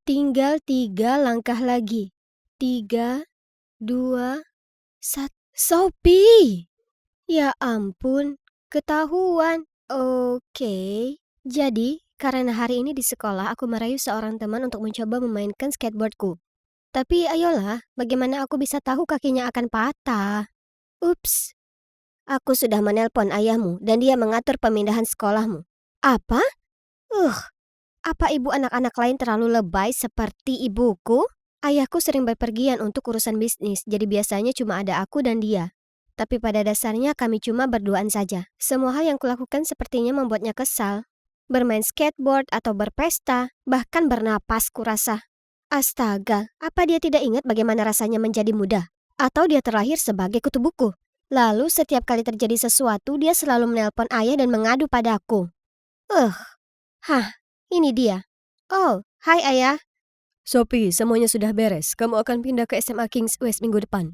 Tinggal 3 langkah lagi. 3, 2, 1. Sophie! Ya ampun, ketahuan. Oke. Jadi, karena hari ini di sekolah aku merayu seorang teman untuk mencoba memainkan skateboardku. Tapi ayolah, bagaimana aku bisa tahu kakinya akan patah? Ups, aku sudah menelpon ayahmu dan dia mengatur pemindahan sekolahmu. Apa? Uh, apa ibu anak-anak lain terlalu lebay seperti ibuku? Ayahku sering berpergian untuk urusan bisnis, jadi biasanya cuma ada aku dan dia. Tapi pada dasarnya kami cuma berduaan saja. Semua hal yang kulakukan sepertinya membuatnya kesal. Bermain skateboard atau berpesta, bahkan bernapas kurasa. Astaga, apa dia tidak ingat bagaimana rasanya menjadi muda? Atau dia terlahir sebagai kutu buku? Lalu setiap kali terjadi sesuatu, dia selalu menelpon ayah dan mengadu padaku. Eh, ini dia. Oh, hai ayah. Sophie, semuanya sudah beres. Kamu akan pindah ke SMA Kings West minggu depan.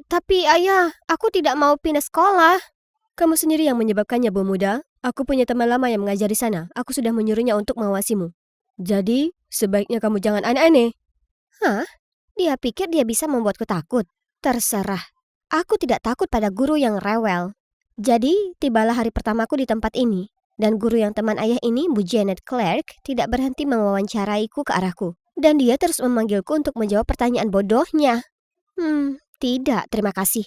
Tapi ayah, aku tidak mau pindah sekolah. Kamu sendiri yang menyebabkannya, Bu Muda. Aku punya teman lama yang mengajar di sana. Aku sudah menyuruhnya untuk mengawasimu. Jadi, sebaiknya kamu jangan aneh-aneh. Hah? Dia pikir dia bisa membuatku takut? Terserah. Aku tidak takut pada guru yang rewel. Jadi, tibalah hari pertamaku di tempat ini. Dan guru yang teman ayah ini, Bu Janet Clark, tidak berhenti mewawancaraiku ke arahku. Dan dia terus memanggilku untuk menjawab pertanyaan bodohnya. Tidak, terima kasih.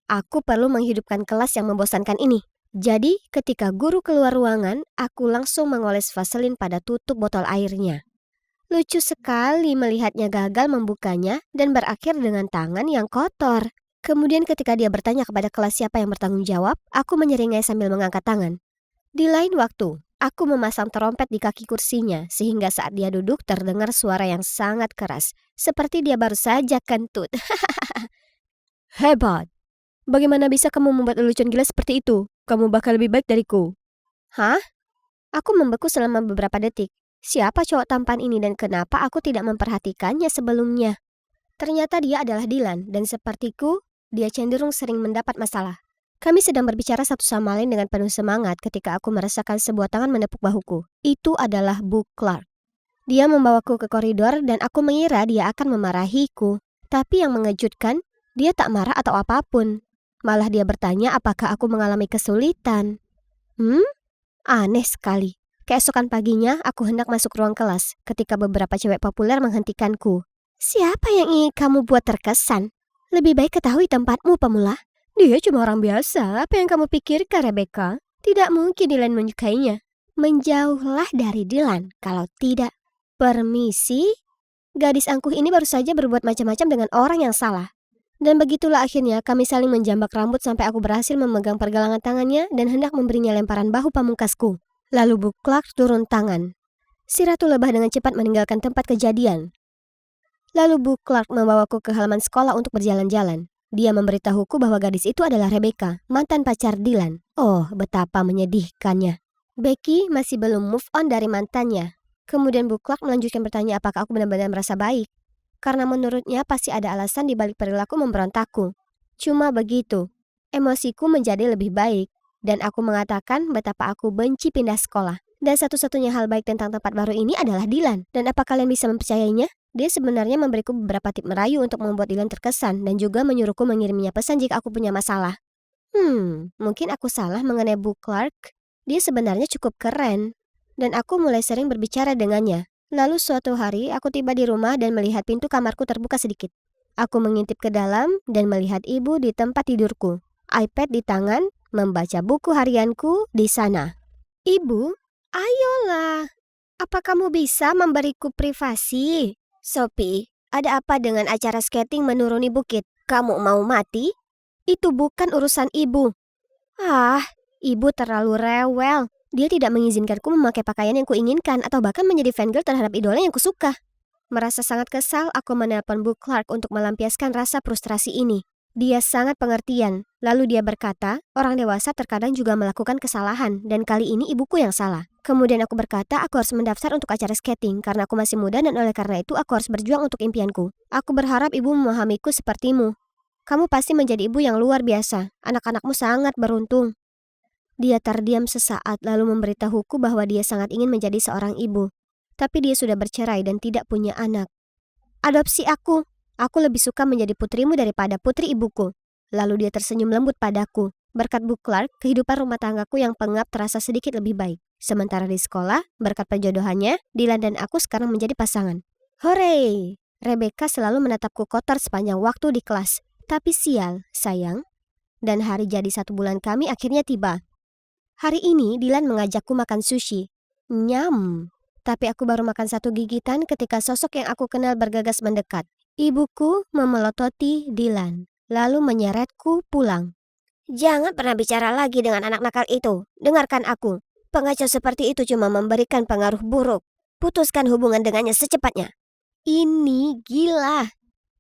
Aku perlu menghidupkan kelas yang membosankan ini. Jadi, ketika guru keluar ruangan, aku langsung mengoles vaselin pada tutup botol airnya. Lucu sekali melihatnya gagal membukanya dan berakhir dengan tangan yang kotor. Kemudian ketika dia bertanya kepada kelas siapa yang bertanggung jawab, aku menyeringai sambil mengangkat tangan. Di lain waktu, aku memasang trompet di kaki kursinya sehingga saat dia duduk terdengar suara yang sangat keras, seperti dia baru saja kentut. Hebat! Bagaimana bisa kamu membuat lelucon gila seperti itu? Kamu bakal lebih baik dariku. Hah? Aku membeku selama beberapa detik. Siapa cowok tampan ini dan kenapa aku tidak memperhatikannya sebelumnya? Ternyata dia adalah Dylan dan sepertiku, dia cenderung sering mendapat masalah. Kami sedang berbicara satu sama lain dengan penuh semangat ketika aku merasakan sebuah tangan menepuk bahuku. Itu adalah Bu Clark. Dia membawaku ke koridor dan aku mengira dia akan memarahiku. Tapi yang mengejutkan, dia tak marah atau apapun. Malah dia bertanya apakah aku mengalami kesulitan. Aneh sekali. Keesokan paginya, aku hendak masuk ruang kelas ketika beberapa cewek populer menghentikanku. Siapa yang ingin kamu buat terkesan? Lebih baik ketahui tempatmu, pemula. Dia cuma orang biasa. Apa yang kamu pikirkan, Rebecca? Tidak mungkin Dylan menyukainya. Menjauhlah dari Dylan, kalau tidak. Permisi? Gadis angkuh ini baru saja berbuat macam-macam dengan orang yang salah. Dan begitulah akhirnya kami saling menjambak rambut sampai aku berhasil memegang pergelangan tangannya dan hendak memberinya lemparan bahu pamungkasku. Lalu Bu Clark turun tangan. Si Ratu Lebah dengan cepat meninggalkan tempat kejadian. Lalu Bu Clark membawaku ke halaman sekolah untuk berjalan-jalan. Dia memberitahuku bahwa gadis itu adalah Rebecca, mantan pacar Dylan. Oh, betapa menyedihkannya. Becky masih belum move on dari mantannya. Kemudian Bu Clark melanjutkan bertanya apakah aku benar-benar merasa baik. Karena menurutnya pasti ada alasan di balik perilaku memberontakku. Cuma begitu, emosiku menjadi lebih baik. Dan aku mengatakan betapa aku benci pindah sekolah. Dan satu-satunya hal baik tentang tempat baru ini adalah Dylan. Dan apa kalian bisa mempercayainya? Dia sebenarnya memberiku beberapa tip merayu untuk membuat Dylan terkesan dan juga menyuruhku mengirimnya pesan jika aku punya masalah. Mungkin aku salah mengenai Bu Clark. Dia sebenarnya cukup keren. Dan aku mulai sering berbicara dengannya. Lalu suatu hari aku tiba di rumah dan melihat pintu kamarku terbuka sedikit. Aku mengintip ke dalam dan melihat ibu di tempat tidurku. iPad di tangan, membaca buku harianku di sana. Ibu, ayolah. Apa kamu bisa memberiku privasi? Sophie, ada apa dengan acara skating menuruni bukit? Kamu mau mati? Itu bukan urusan ibu. Ibu terlalu rewel. Dia tidak mengizinkanku memakai pakaian yang kuinginkan atau bahkan menjadi fangirl terhadap idola yang kusuka. Merasa sangat kesal, aku menelpon Bu Clark untuk melampiaskan rasa frustrasi ini. Dia sangat pengertian. Lalu dia berkata, orang dewasa terkadang juga melakukan kesalahan dan kali ini ibuku yang salah. Kemudian aku berkata aku harus mendaftar untuk acara skating karena aku masih muda dan oleh karena itu aku harus berjuang untuk impianku. Aku berharap ibu memahamiku sepertimu. Kamu pasti menjadi ibu yang luar biasa. Anak-anakmu sangat beruntung. Dia terdiam sesaat lalu memberitahuku bahwa dia sangat ingin menjadi seorang ibu. Tapi dia sudah bercerai dan tidak punya anak. Adopsi aku. Aku lebih suka menjadi putrimu daripada putri ibuku. Lalu dia tersenyum lembut padaku. Berkat Bu Clark, kehidupan rumah tanggaku yang pengap terasa sedikit lebih baik. Sementara di sekolah, berkat perjodohannya, Dylan dan aku sekarang menjadi pasangan. Hore! Rebecca selalu menatapku kotor sepanjang waktu di kelas. Tapi sial, sayang. Dan hari jadi 1 bulan kami akhirnya tiba. Hari ini Dylan mengajakku makan sushi. Nyam! Tapi aku baru makan 1 gigitan ketika sosok yang aku kenal bergegas mendekat. Ibuku memelototi Dylan, lalu menyeretku pulang. Jangan pernah bicara lagi dengan anak nakal itu. Dengarkan aku. Pengacau seperti itu cuma memberikan pengaruh buruk. Putuskan hubungan dengannya secepatnya. Ini gila.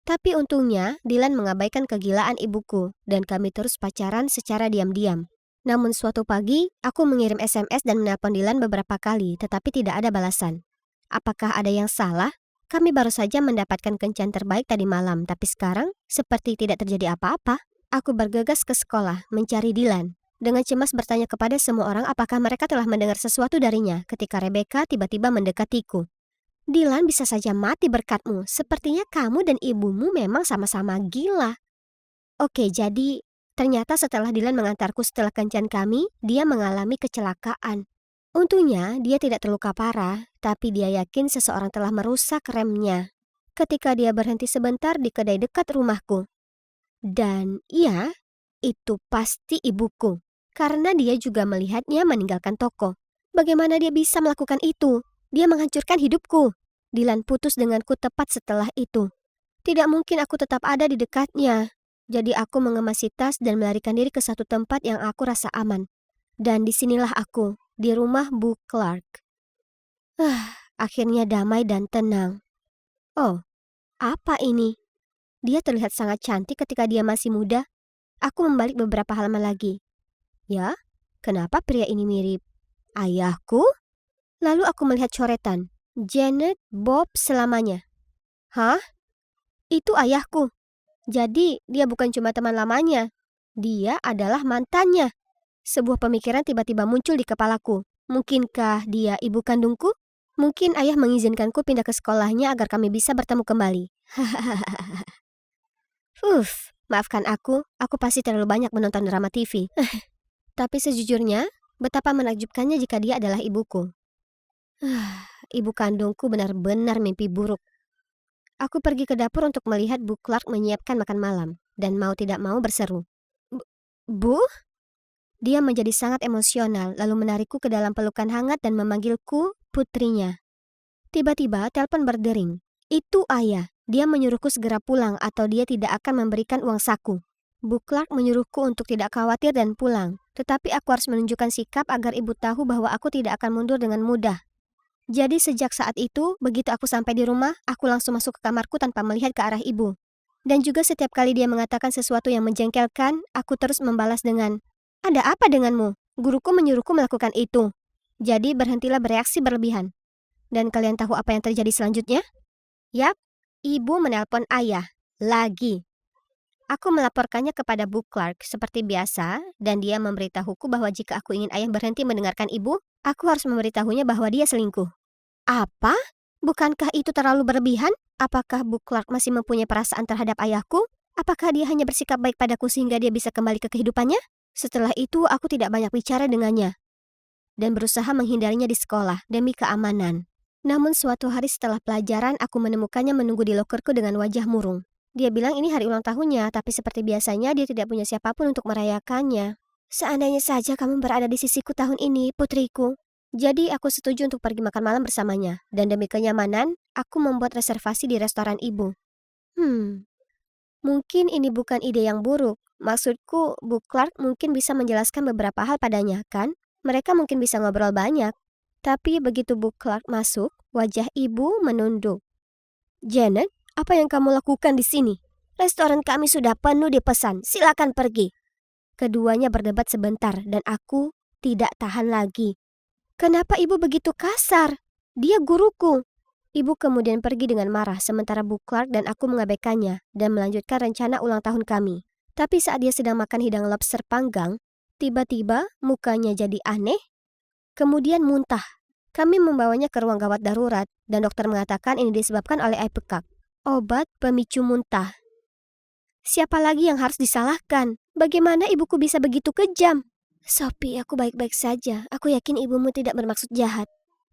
Tapi untungnya Dylan mengabaikan kegilaan ibuku dan kami terus pacaran secara diam-diam. Namun suatu pagi, aku mengirim SMS dan menelpon Dylan beberapa kali, tetapi tidak ada balasan. Apakah ada yang salah? Kami baru saja mendapatkan kencan terbaik tadi malam, tapi sekarang seperti tidak terjadi apa-apa. Aku bergegas ke sekolah mencari Dylan. Dengan cemas bertanya kepada semua orang apakah mereka telah mendengar sesuatu darinya ketika Rebecca tiba-tiba mendekatiku. Dylan bisa saja mati berkatmu. Sepertinya kamu dan ibumu memang sama-sama gila. Oke, jadi ternyata setelah Dylan mengantarku setelah kencan kami, dia mengalami kecelakaan. Untungnya dia tidak terluka parah, tapi dia yakin seseorang telah merusak remnya ketika dia berhenti sebentar di kedai dekat rumahku. Dan iya, itu pasti ibuku, karena dia juga melihatnya meninggalkan toko. Bagaimana dia bisa melakukan itu? Dia menghancurkan hidupku. Dylan putus denganku tepat setelah itu. Tidak mungkin aku tetap ada di dekatnya. Jadi aku mengemasi tas dan melarikan diri ke satu tempat yang aku rasa aman. Dan disinilah aku, di rumah Bu Clark. Akhirnya damai dan tenang. Oh, apa ini? Dia terlihat sangat cantik ketika dia masih muda. Aku membalik beberapa halaman lagi. Ya, kenapa pria ini mirip ayahku? Lalu aku melihat coretan. Janet Bob selamanya. Hah? Itu ayahku. Jadi dia bukan cuma teman lamanya. Dia adalah mantannya. Sebuah pemikiran tiba-tiba muncul di kepalaku. Mungkinkah dia ibu kandungku? Mungkin ayah mengizinkanku pindah ke sekolahnya agar kami bisa bertemu kembali. Maafkan aku pasti terlalu banyak menonton drama TV. Tapi sejujurnya, betapa menakjubkannya jika dia adalah ibuku. Ibu kandungku benar-benar mimpi buruk. Aku pergi ke dapur untuk melihat Bu Clark menyiapkan makan malam, dan mau tidak mau berseru. Bu? Dia menjadi sangat emosional, lalu menarikku ke dalam pelukan hangat dan memanggilku putrinya. Tiba-tiba telepon berdering. Itu ayah. Dia menyuruhku segera pulang atau dia tidak akan memberikan uang saku. Bu Clark menyuruhku untuk tidak khawatir dan pulang. Tetapi aku harus menunjukkan sikap agar ibu tahu bahwa aku tidak akan mundur dengan mudah. Jadi sejak saat itu, begitu aku sampai di rumah, aku langsung masuk ke kamarku tanpa melihat ke arah ibu. Dan juga setiap kali dia mengatakan sesuatu yang menjengkelkan, aku terus membalas dengan, "Ada apa denganmu? Guruku menyuruhku melakukan itu." Jadi berhentilah bereaksi berlebihan. Dan kalian tahu apa yang terjadi selanjutnya? Yap, ibu menelpon ayah. Lagi. Aku melaporkannya kepada Bu Clark seperti biasa, dan dia memberitahuku bahwa jika aku ingin ayah berhenti mendengarkan ibu, aku harus memberitahunya bahwa dia selingkuh. Apa? Bukankah itu terlalu berlebihan? Apakah Bu Clark masih mempunyai perasaan terhadap ayahku? Apakah dia hanya bersikap baik padaku sehingga dia bisa kembali ke kehidupannya? Setelah itu, aku tidak banyak bicara dengannya dan berusaha menghindarinya di sekolah demi keamanan. Namun suatu hari setelah pelajaran, aku menemukannya menunggu di lokerku dengan wajah murung. Dia bilang ini hari ulang tahunnya, tapi seperti biasanya dia tidak punya siapapun untuk merayakannya. Seandainya saja kamu berada di sisiku tahun ini, putriku. Jadi aku setuju untuk pergi makan malam bersamanya. Dan demi kenyamanan, aku membuat reservasi di restoran ibu. Mungkin ini bukan ide yang buruk. Maksudku, Bu Clark mungkin bisa menjelaskan beberapa hal padanya, kan? Mereka mungkin bisa ngobrol banyak. Tapi begitu Bu Clark masuk, wajah ibu menunduk. Janet, apa yang kamu lakukan di sini? Restoran kami sudah penuh dipesan, silakan pergi. Keduanya berdebat sebentar dan aku tidak tahan lagi. Kenapa ibu begitu kasar? Dia guruku. Ibu kemudian pergi dengan marah sementara Bu Clark dan aku mengabaikannya dan melanjutkan rencana ulang tahun kami. Tapi saat dia sedang makan hidang lobster panggang, tiba-tiba mukanya jadi aneh, kemudian muntah. Kami membawanya ke ruang gawat darurat dan dokter mengatakan ini disebabkan oleh air pekak, obat pemicu muntah. Siapa lagi yang harus disalahkan? Bagaimana ibuku bisa begitu kejam? Sophie, aku baik-baik saja. Aku yakin ibumu tidak bermaksud jahat.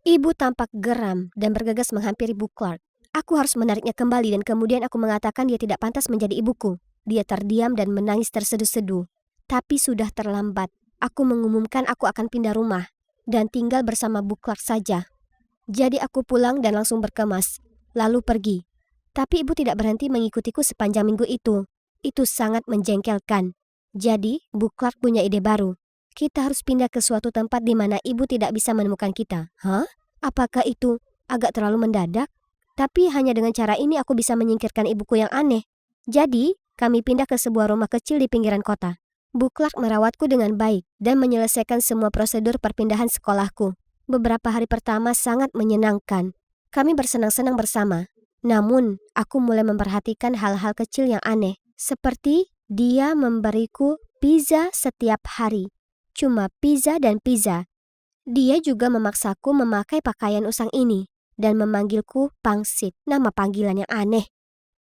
Ibu tampak geram dan bergegas menghampiri Bu Clark. Aku harus menariknya kembali dan kemudian aku mengatakan dia tidak pantas menjadi ibuku. Dia terdiam dan menangis terseduh-seduh. Tapi sudah terlambat. Aku mengumumkan aku akan pindah rumah dan tinggal bersama Bu Clark saja. Jadi aku pulang dan langsung berkemas, lalu pergi. Tapi ibu tidak berhenti mengikutiku sepanjang minggu itu. Itu sangat menjengkelkan. Jadi, Bu Clark punya ide baru. Kita harus pindah ke suatu tempat di mana ibu tidak bisa menemukan kita. Hah? Apakah itu agak terlalu mendadak? Tapi hanya dengan cara ini aku bisa menyingkirkan ibuku yang aneh. Jadi, kami pindah ke sebuah rumah kecil di pinggiran kota. Bu Clark merawatku dengan baik dan menyelesaikan semua prosedur perpindahan sekolahku. Beberapa hari pertama sangat menyenangkan. Kami bersenang-senang bersama. Namun, aku mulai memperhatikan hal-hal kecil yang aneh. Seperti dia memberiku pizza setiap hari. Cuma pizza dan pizza. Dia juga memaksaku memakai pakaian usang ini dan memanggilku pangsit, nama panggilan yang aneh.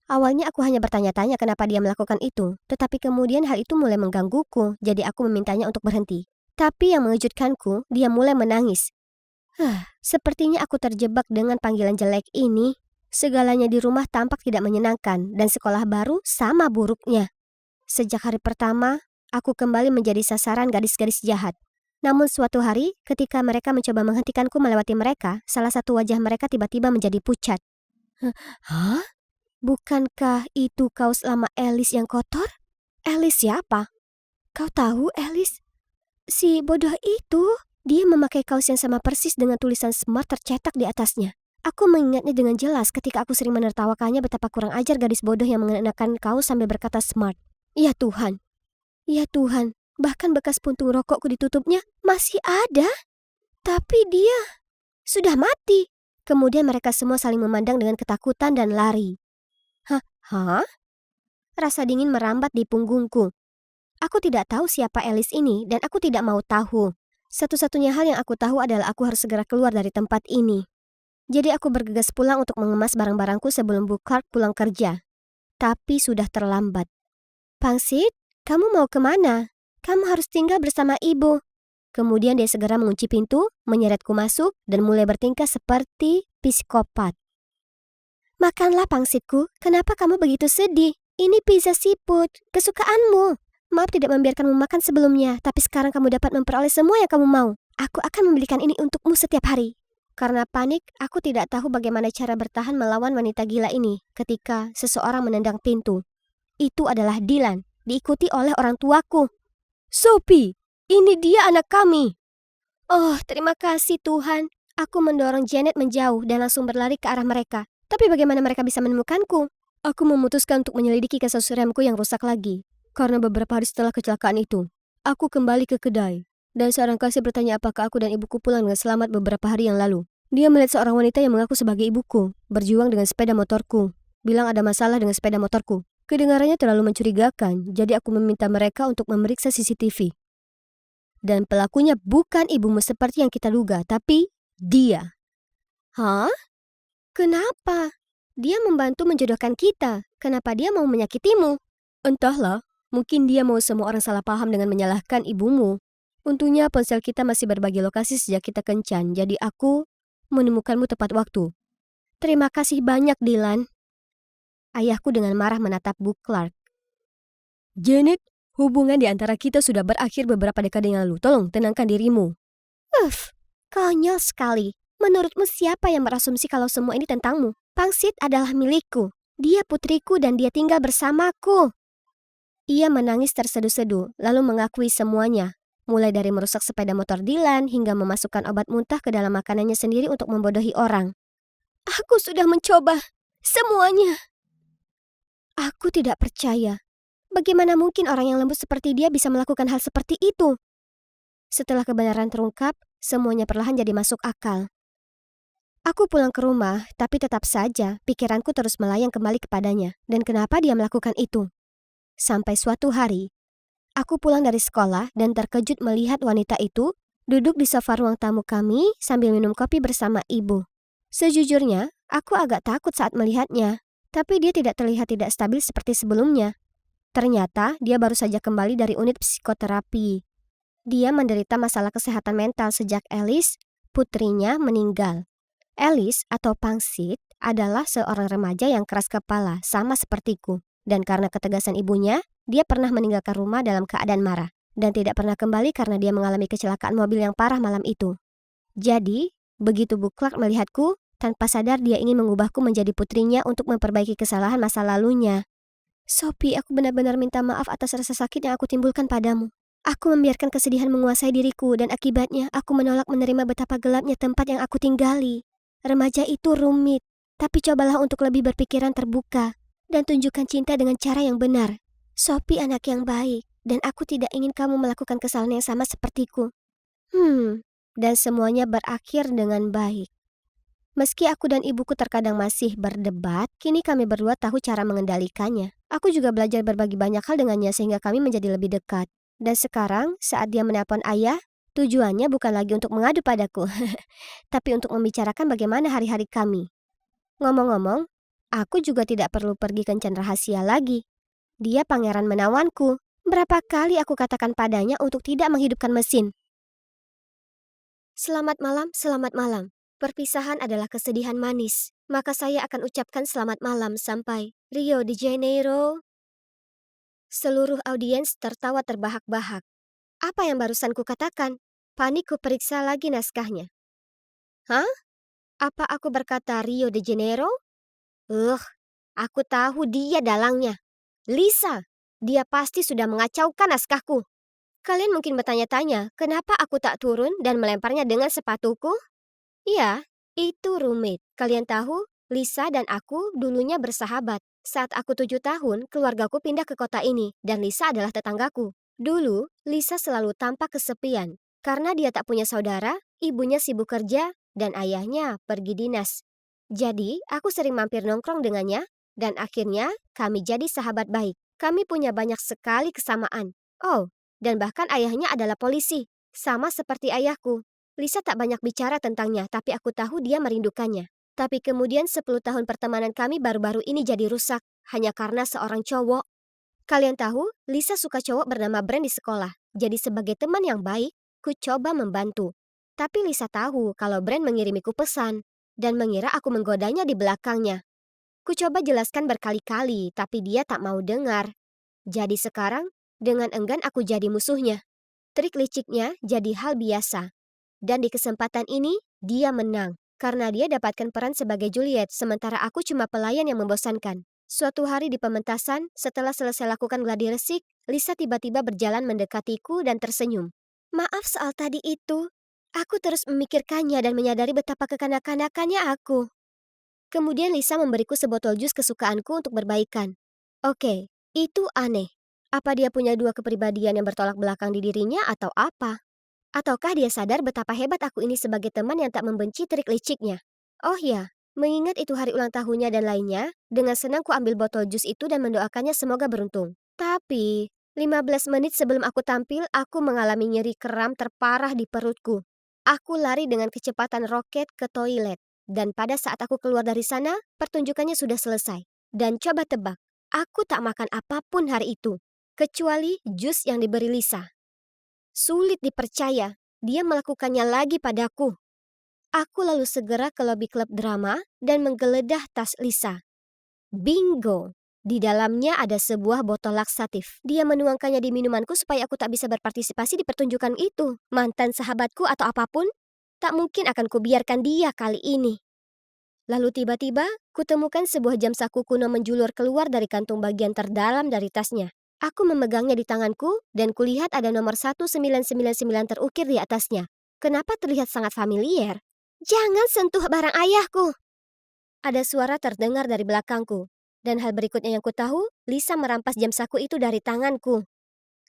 Awalnya aku hanya bertanya-tanya kenapa dia melakukan itu, tetapi kemudian hal itu mulai menggangguku, jadi aku memintanya untuk berhenti. Tapi yang mengejutkanku, dia mulai menangis. Sepertinya aku terjebak dengan panggilan jelek ini. Segalanya di rumah tampak tidak menyenangkan dan sekolah baru sama buruknya. Sejak hari pertama, aku kembali menjadi sasaran gadis-gadis jahat. Namun suatu hari, ketika mereka mencoba menghentikanku melewati mereka, salah satu wajah mereka tiba-tiba menjadi pucat. Hah? Bukankah itu kaos lama Alice yang kotor? Alice siapa? Kau tahu Alice? Si bodoh itu. Dia memakai kaos yang sama persis dengan tulisan smart tercetak di atasnya. Aku mengingatnya dengan jelas ketika aku sering menertawakannya betapa kurang ajar gadis bodoh yang mengenakan kaos sambil berkata smart. Ya Tuhan. Ya Tuhan, bahkan bekas puntung rokokku ditutupnya masih ada. Tapi dia sudah mati. Kemudian mereka semua saling memandang dengan ketakutan dan lari. Hah? Rasa dingin merambat di punggungku. Aku tidak tahu siapa Alice ini dan aku tidak mau tahu. Satu-satunya hal yang aku tahu adalah aku harus segera keluar dari tempat ini. Jadi aku bergegas pulang untuk mengemas barang-barangku sebelum Bu Clark pulang kerja. Tapi sudah terlambat. Pangsit, kamu mau kemana? Kamu harus tinggal bersama ibu. Kemudian dia segera mengunci pintu, menyeretku masuk, dan mulai bertingkah seperti psikopat. Makanlah pangsitku, kenapa kamu begitu sedih? Ini pizza seafood, kesukaanmu. Maaf tidak membiarkanmu makan sebelumnya, tapi sekarang kamu dapat memperoleh semua yang kamu mau. Aku akan membelikan ini untukmu setiap hari. Karena panik, aku tidak tahu bagaimana cara bertahan melawan wanita gila ini ketika seseorang menendang pintu. Itu adalah Dylan, diikuti oleh orang tuaku. Sophie, ini dia anak kami. Oh, terima kasih Tuhan. Aku mendorong Janet menjauh dan langsung berlari ke arah mereka. Tapi bagaimana mereka bisa menemukanku? Aku memutuskan untuk menyelidiki kasus remku yang rusak lagi. Karena beberapa hari setelah kecelakaan itu, aku kembali ke kedai. Dan seorang kasir bertanya apakah aku dan ibuku pulang dengan selamat beberapa hari yang lalu. Dia melihat seorang wanita yang mengaku sebagai ibuku, berjuang dengan sepeda motorku. Bilang ada masalah dengan sepeda motorku. Kedengarannya terlalu mencurigakan, jadi aku meminta mereka untuk memeriksa CCTV. Dan pelakunya bukan ibumu seperti yang kita duga, tapi dia. Hah? Kenapa? Dia membantu menjodohkan kita. Kenapa dia mau menyakitimu? Entahlah. Mungkin dia mau semua orang salah paham dengan menyalahkan ibumu. Untungnya ponsel kita masih berbagi lokasi sejak kita kencan, jadi aku menemukanmu tepat waktu. Terima kasih banyak, Dylan. Ayahku dengan marah menatap Bu Clark. Janet, hubungan di antara kita sudah berakhir beberapa dekade yang lalu. Tolong tenangkan dirimu. Konyol sekali. Menurutmu siapa yang berasumsi kalau semua ini tentangmu? Pangsit adalah milikku. Dia putriku dan dia tinggal bersamaku. Ia menangis terseduh-seduh, lalu mengakui semuanya. Mulai dari merusak sepeda motor Dylan hingga memasukkan obat muntah ke dalam makanannya sendiri untuk membodohi orang. Aku sudah mencoba semuanya. Aku tidak percaya. Bagaimana mungkin orang yang lembut seperti dia bisa melakukan hal seperti itu? Setelah kebenaran terungkap, semuanya perlahan jadi masuk akal. Aku pulang ke rumah, tapi tetap saja pikiranku terus melayang kembali kepadanya. Dan kenapa dia melakukan itu? Sampai suatu hari, aku pulang dari sekolah dan terkejut melihat wanita itu duduk di sofa ruang tamu kami sambil minum kopi bersama ibu. Sejujurnya, aku agak takut saat melihatnya, tapi dia tidak terlihat tidak stabil seperti sebelumnya. Ternyata dia baru saja kembali dari unit psikoterapi. Dia menderita masalah kesehatan mental sejak Alice, putrinya, meninggal. Alice atau Pangsit adalah seorang remaja yang keras kepala, sama sepertiku. Dan karena ketegasan ibunya, dia pernah meninggalkan rumah dalam keadaan marah. Dan tidak pernah kembali karena dia mengalami kecelakaan mobil yang parah malam itu. Jadi, begitu Bu Clark melihatku, tanpa sadar dia ingin mengubahku menjadi putrinya untuk memperbaiki kesalahan masa lalunya. Sophie, aku benar-benar minta maaf atas rasa sakit yang aku timbulkan padamu. Aku membiarkan kesedihan menguasai diriku dan akibatnya aku menolak menerima betapa gelapnya tempat yang aku tinggali. Remaja itu rumit, tapi cobalah untuk lebih berpikiran terbuka dan tunjukkan cinta dengan cara yang benar. Sophie anak yang baik dan aku tidak ingin kamu melakukan kesalahan yang sama sepertiku. Dan semuanya berakhir dengan baik. Meski aku dan ibuku terkadang masih berdebat, kini kami berdua tahu cara mengendalikannya. Aku juga belajar berbagi banyak hal dengannya sehingga kami menjadi lebih dekat. Dan sekarang, saat dia menelpon ayah, tujuannya bukan lagi untuk mengadu padaku, tapi untuk membicarakan bagaimana hari-hari kami. Ngomong-ngomong, aku juga tidak perlu pergi kencan rahasia lagi. Dia pangeran menawanku. Berapa kali aku katakan padanya untuk tidak menghidupkan mesin. Selamat malam, selamat malam. Perpisahan adalah kesedihan manis, maka saya akan ucapkan selamat malam sampai Rio de Janeiro. Seluruh audiens tertawa terbahak-bahak. Apa yang barusan kukatakan? Panik ku periksa lagi naskahnya. Hah? Apa aku berkata Rio de Janeiro? Aku tahu dia dalangnya. Lisa, dia pasti sudah mengacaukan naskahku. Kalian mungkin bertanya-tanya, kenapa aku tak turun dan melemparnya dengan sepatuku? Iya, itu rumit. Kalian tahu, Lisa dan aku dulunya bersahabat. Saat aku 7 tahun, keluargaku pindah ke kota ini, dan Lisa adalah tetanggaku. Dulu, Lisa selalu tampak kesepian. Karena dia tak punya saudara, ibunya sibuk kerja, dan ayahnya pergi dinas. Jadi, aku sering mampir nongkrong dengannya, dan akhirnya kami jadi sahabat baik. Kami punya banyak sekali kesamaan. Oh, dan bahkan ayahnya adalah polisi, sama seperti ayahku. Lisa tak banyak bicara tentangnya, tapi aku tahu dia merindukannya. Tapi kemudian 10 tahun pertemanan kami baru-baru ini jadi rusak, hanya karena seorang cowok. Kalian tahu, Lisa suka cowok bernama Brand di sekolah. Jadi sebagai teman yang baik, ku coba membantu. Tapi Lisa tahu kalau Brand mengirimiku pesan, dan mengira aku menggodanya di belakangnya. Ku coba jelaskan berkali-kali, tapi dia tak mau dengar. Jadi sekarang, dengan enggan aku jadi musuhnya. Trik liciknya jadi hal biasa. Dan di kesempatan ini, dia menang. Karena dia dapatkan peran sebagai Juliet, sementara aku cuma pelayan yang membosankan. Suatu hari di pementasan, setelah selesai lakukan gladi resik, Lisa tiba-tiba berjalan mendekatiku dan tersenyum. Maaf soal tadi itu. Aku terus memikirkannya dan menyadari betapa kekanak-kanakannya aku. Kemudian Lisa memberiku sebotol jus kesukaanku untuk berbaikan. Oke, itu aneh. Apa dia punya dua kepribadian yang bertolak belakang di dirinya atau apa? Ataukah dia sadar betapa hebat aku ini sebagai teman yang tak membenci trik liciknya? Oh ya, mengingat itu hari ulang tahunnya dan lainnya, dengan senang ku ambil botol jus itu dan mendoakannya semoga beruntung. Tapi, 15 menit sebelum aku tampil, aku mengalami nyeri kram terparah di perutku. Aku lari dengan kecepatan roket ke toilet. Dan pada saat aku keluar dari sana, pertunjukannya sudah selesai. Dan coba tebak, aku tak makan apapun hari itu, kecuali jus yang diberi Lisa. Sulit dipercaya, dia melakukannya lagi padaku. Aku lalu segera ke lobi klub drama dan menggeledah tas Lisa. Bingo! Di dalamnya ada sebuah botol laksatif. Dia menuangkannya di minumanku supaya aku tak bisa berpartisipasi di pertunjukan itu. Mantan sahabatku atau apapun, tak mungkin akan kubiarkan dia kali ini. Lalu tiba-tiba, kutemukan sebuah jam saku kuno menjulur keluar dari kantung bagian terdalam dari tasnya. Aku memegangnya di tanganku dan kulihat ada nomor 1999 terukir di atasnya. Kenapa terlihat sangat familiar? Jangan sentuh barang ayahku! Ada suara terdengar dari belakangku. Dan hal berikutnya yang kutahu, Lisa merampas jam saku itu dari tanganku.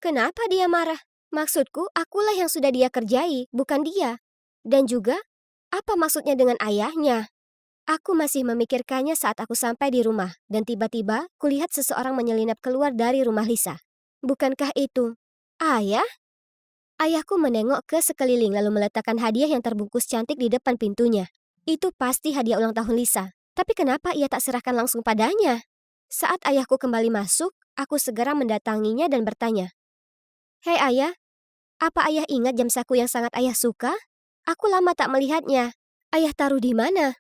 Kenapa dia marah? Maksudku, akulah yang sudah dia kerjai, bukan dia. Dan juga, apa maksudnya dengan ayahnya? Aku masih memikirkannya saat aku sampai di rumah, dan tiba-tiba kulihat seseorang menyelinap keluar dari rumah Lisa. Bukankah itu ayah? Ayahku menengok ke sekeliling lalu meletakkan hadiah yang terbungkus cantik di depan pintunya. Itu pasti hadiah ulang tahun Lisa. Tapi kenapa ia tak serahkan langsung padanya? Saat ayahku kembali masuk, aku segera mendatanginya dan bertanya, "Hei ayah, apa ayah ingat jam saku yang sangat ayah suka? Aku lama tak melihatnya. Ayah taruh di mana?"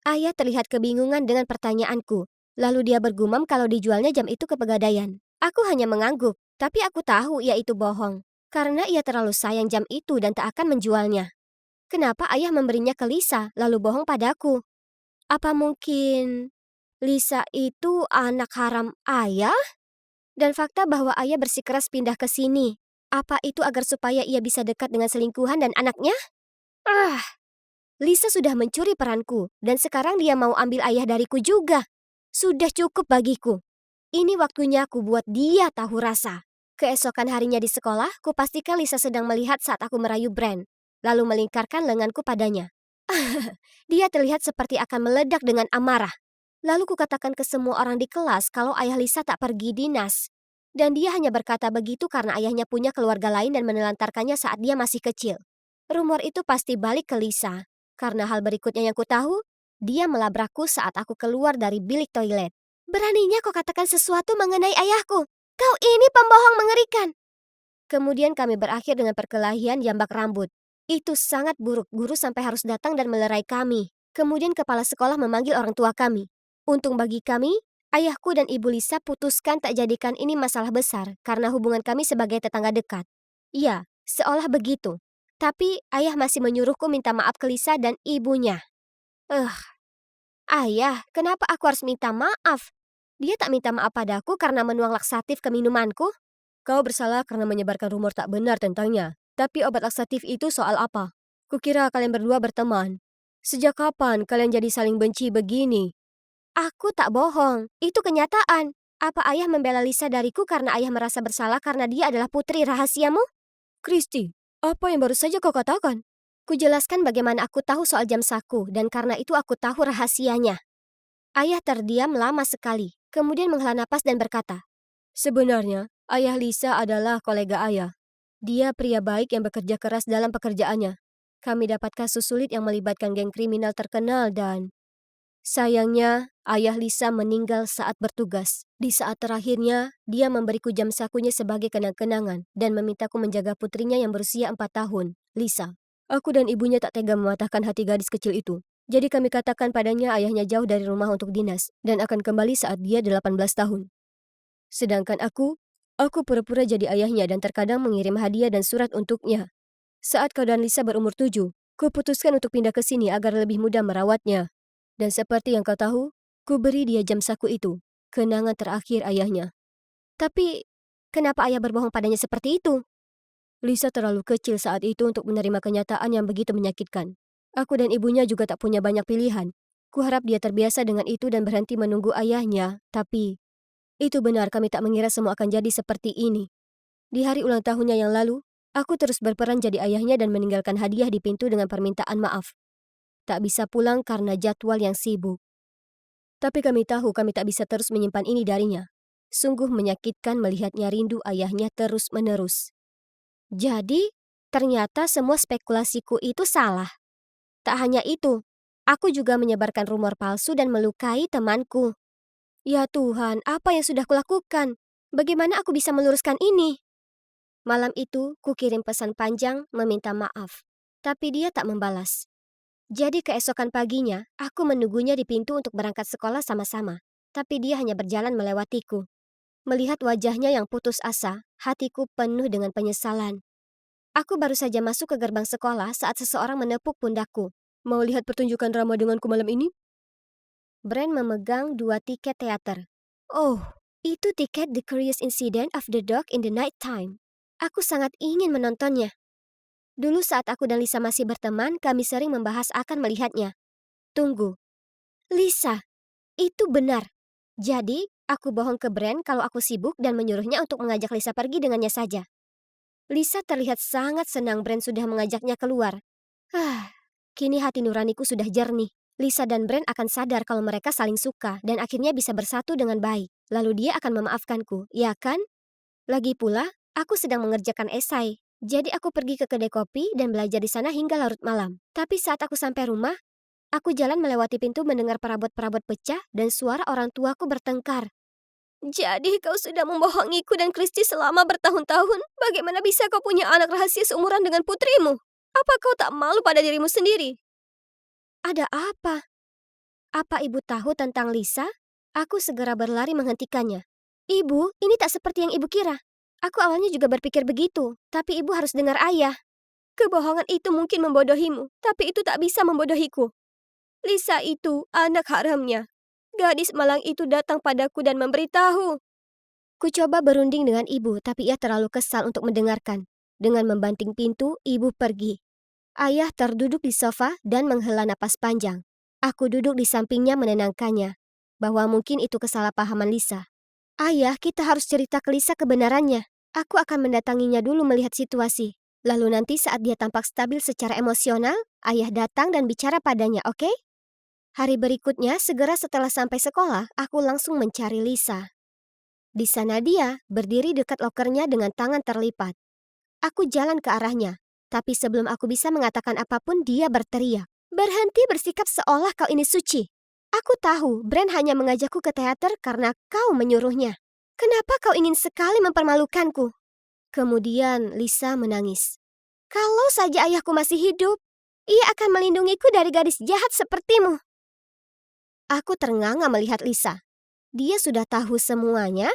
Ayah terlihat kebingungan dengan pertanyaanku. Lalu dia bergumam kalau dijualnya jam itu ke pegadaian. Aku hanya mengangguk, tapi aku tahu ia itu bohong. Karena ia terlalu sayang jam itu dan tak akan menjualnya. Kenapa ayah memberinya ke Lisa, lalu bohong padaku? Apa mungkin Lisa itu anak haram ayah? Dan fakta bahwa ayah bersikeras pindah ke sini. Apa itu agar supaya ia bisa dekat dengan selingkuhan dan anaknya? Ah, Lisa sudah mencuri peranku, dan sekarang dia mau ambil ayah dariku juga. Sudah cukup bagiku. Ini waktunya aku buat dia tahu rasa. Keesokan harinya di sekolah, kupastikan Lisa sedang melihat saat aku merayu Brand, lalu melingkarkan lenganku padanya. Dia terlihat seperti akan meledak dengan amarah. Lalu kukatakan ke semua orang di kelas kalau ayah Lisa tak pergi dinas. Dan dia hanya berkata begitu karena ayahnya punya keluarga lain dan menelantarkannya saat dia masih kecil. Rumor itu pasti balik ke Lisa. Karena hal berikutnya yang ku tahu, dia melabrakku saat aku keluar dari bilik toilet. "Beraninya kau katakan sesuatu mengenai ayahku? Kau ini pembohong mengerikan!" Kemudian kami berakhir dengan perkelahian jambak rambut. Itu sangat buruk, guru sampai harus datang dan melerai kami. Kemudian kepala sekolah memanggil orang tua kami. Untung bagi kami, ayahku dan ibu Lisa putuskan tak jadikan ini masalah besar karena hubungan kami sebagai tetangga dekat. Iya, seolah begitu. Tapi ayah masih menyuruhku minta maaf ke Lisa dan ibunya. Eh, ayah, kenapa aku harus minta maaf? Dia tak minta maaf padaku karena menuang laksatif ke minumanku. Kau bersalah karena menyebarkan rumor tak benar tentangnya. Tapi obat laksatif itu soal apa? Kukira kalian berdua berteman. Sejak kapan kalian jadi saling benci begini? Aku tak bohong, itu kenyataan. Apa ayah membela Lisa dariku karena ayah merasa bersalah karena dia adalah putri rahasiamu? Kristi, apa yang baru saja kau katakan? Kujelaskan bagaimana aku tahu soal jam saku dan karena itu aku tahu rahasianya. Ayah terdiam lama sekali, kemudian menghela napas dan berkata, Sebenarnya, ayah Lisa adalah kolega ayah. Dia pria baik yang bekerja keras dalam pekerjaannya. Kami dapat kasus sulit yang melibatkan geng kriminal terkenal dan sayangnya, ayah Lisa meninggal saat bertugas. Di saat terakhirnya, dia memberiku jam sakunya sebagai kenang-kenangan dan memintaku menjaga putrinya yang berusia 4 tahun, Lisa. Aku dan ibunya tak tega mematahkan hati gadis kecil itu. Jadi kami katakan padanya ayahnya jauh dari rumah untuk dinas dan akan kembali saat dia 18 tahun. Sedangkan aku pura-pura jadi ayahnya dan terkadang mengirim hadiah dan surat untuknya. Saat kau dan Lisa berumur 7, kuputuskan untuk pindah ke sini agar lebih mudah merawatnya. Dan seperti yang kau tahu, ku beri dia jam saku itu, kenangan terakhir ayahnya. "Tapi, kenapa ayah berbohong padanya seperti itu?" Lisa terlalu kecil saat itu untuk menerima kenyataan yang begitu menyakitkan. Aku dan ibunya juga tak punya banyak pilihan. Kuharap dia terbiasa dengan itu dan berhenti menunggu ayahnya, tapi itu benar kami tak mengira semua akan jadi seperti ini. Di hari ulang tahunnya yang lalu, aku terus berperan jadi ayahnya dan meninggalkan hadiah di pintu dengan permintaan maaf. Tak bisa pulang karena jadwal yang sibuk. Tapi kami tahu kami tak bisa terus menyimpan ini darinya. Sungguh menyakitkan melihatnya rindu ayahnya terus-menerus. Jadi, ternyata semua spekulasiku itu salah. Tak hanya itu, aku juga menyebarkan rumor palsu dan melukai temanku. Ya Tuhan, apa yang sudah kulakukan? Bagaimana aku bisa meluruskan ini? Malam itu, kukirim pesan panjang meminta maaf. Tapi dia tak membalas. Jadi keesokan paginya, aku menunggunya di pintu untuk berangkat sekolah sama-sama. Tapi dia hanya berjalan melewatiku. Melihat wajahnya yang putus asa, hatiku penuh dengan penyesalan. Aku baru saja masuk ke gerbang sekolah saat seseorang menepuk pundakku. Mau lihat pertunjukan drama denganku malam ini? Brand memegang 2 tiket teater. Oh, itu tiket The Curious Incident of the Dog in the Night Time. Aku sangat ingin menontonnya. Dulu saat aku dan Lisa masih berteman, kami sering membahas akan melihatnya. Tunggu. Lisa, itu benar. Jadi, aku bohong ke Brand kalau aku sibuk dan menyuruhnya untuk mengajak Lisa pergi dengannya saja. Lisa terlihat sangat senang Brand sudah mengajaknya keluar. Kini hati nuraniku sudah jernih. Lisa dan Brand akan sadar kalau mereka saling suka dan akhirnya bisa bersatu dengan baik. Lalu dia akan memaafkanku, ya kan? Lagi pula, aku sedang mengerjakan esai. Jadi aku pergi ke kedai kopi dan belajar di sana hingga larut malam. Tapi saat aku sampai rumah, aku jalan melewati pintu mendengar perabot-perabot pecah dan suara orang tuaku bertengkar. Jadi kau sudah membohongiku dan Kristi selama bertahun-tahun? Bagaimana bisa kau punya anak rahasia seumuran dengan putrimu? Apa kau tak malu pada dirimu sendiri? Ada apa? Apa ibu tahu tentang Lisa? Aku segera berlari menghentikannya. Ibu, ini tak seperti yang ibu kira. Aku awalnya juga berpikir begitu, tapi ibu harus dengar ayah. Kebohongan itu mungkin membodohimu, tapi itu tak bisa membodohiku. Lisa itu anak haramnya. Gadis malang itu datang padaku dan memberitahu. Ku coba berunding dengan ibu, tapi ia terlalu kesal untuk mendengarkan. Dengan membanting pintu, ibu pergi. Ayah terduduk di sofa dan menghela napas panjang. Aku duduk di sampingnya menenangkannya, bahwa mungkin itu kesalahpahaman Lisa. Ayah, kita harus cerita ke Lisa kebenarannya. Aku akan mendatanginya dulu melihat situasi. Lalu nanti saat dia tampak stabil secara emosional, ayah datang dan bicara padanya, oke? Hari berikutnya, segera setelah sampai sekolah, aku langsung mencari Lisa. Di sana dia, berdiri dekat lokernya dengan tangan terlipat. Aku jalan ke arahnya, tapi sebelum aku bisa mengatakan apapun, dia berteriak. Berhenti bersikap seolah kau ini suci. Aku tahu, Brand hanya mengajakku ke teater karena kau menyuruhnya. Kenapa kau ingin sekali mempermalukanku? Kemudian Lisa menangis. Kalau saja ayahku masih hidup, ia akan melindungiku dari gadis jahat sepertimu. Aku ternganga melihat Lisa. Dia sudah tahu semuanya,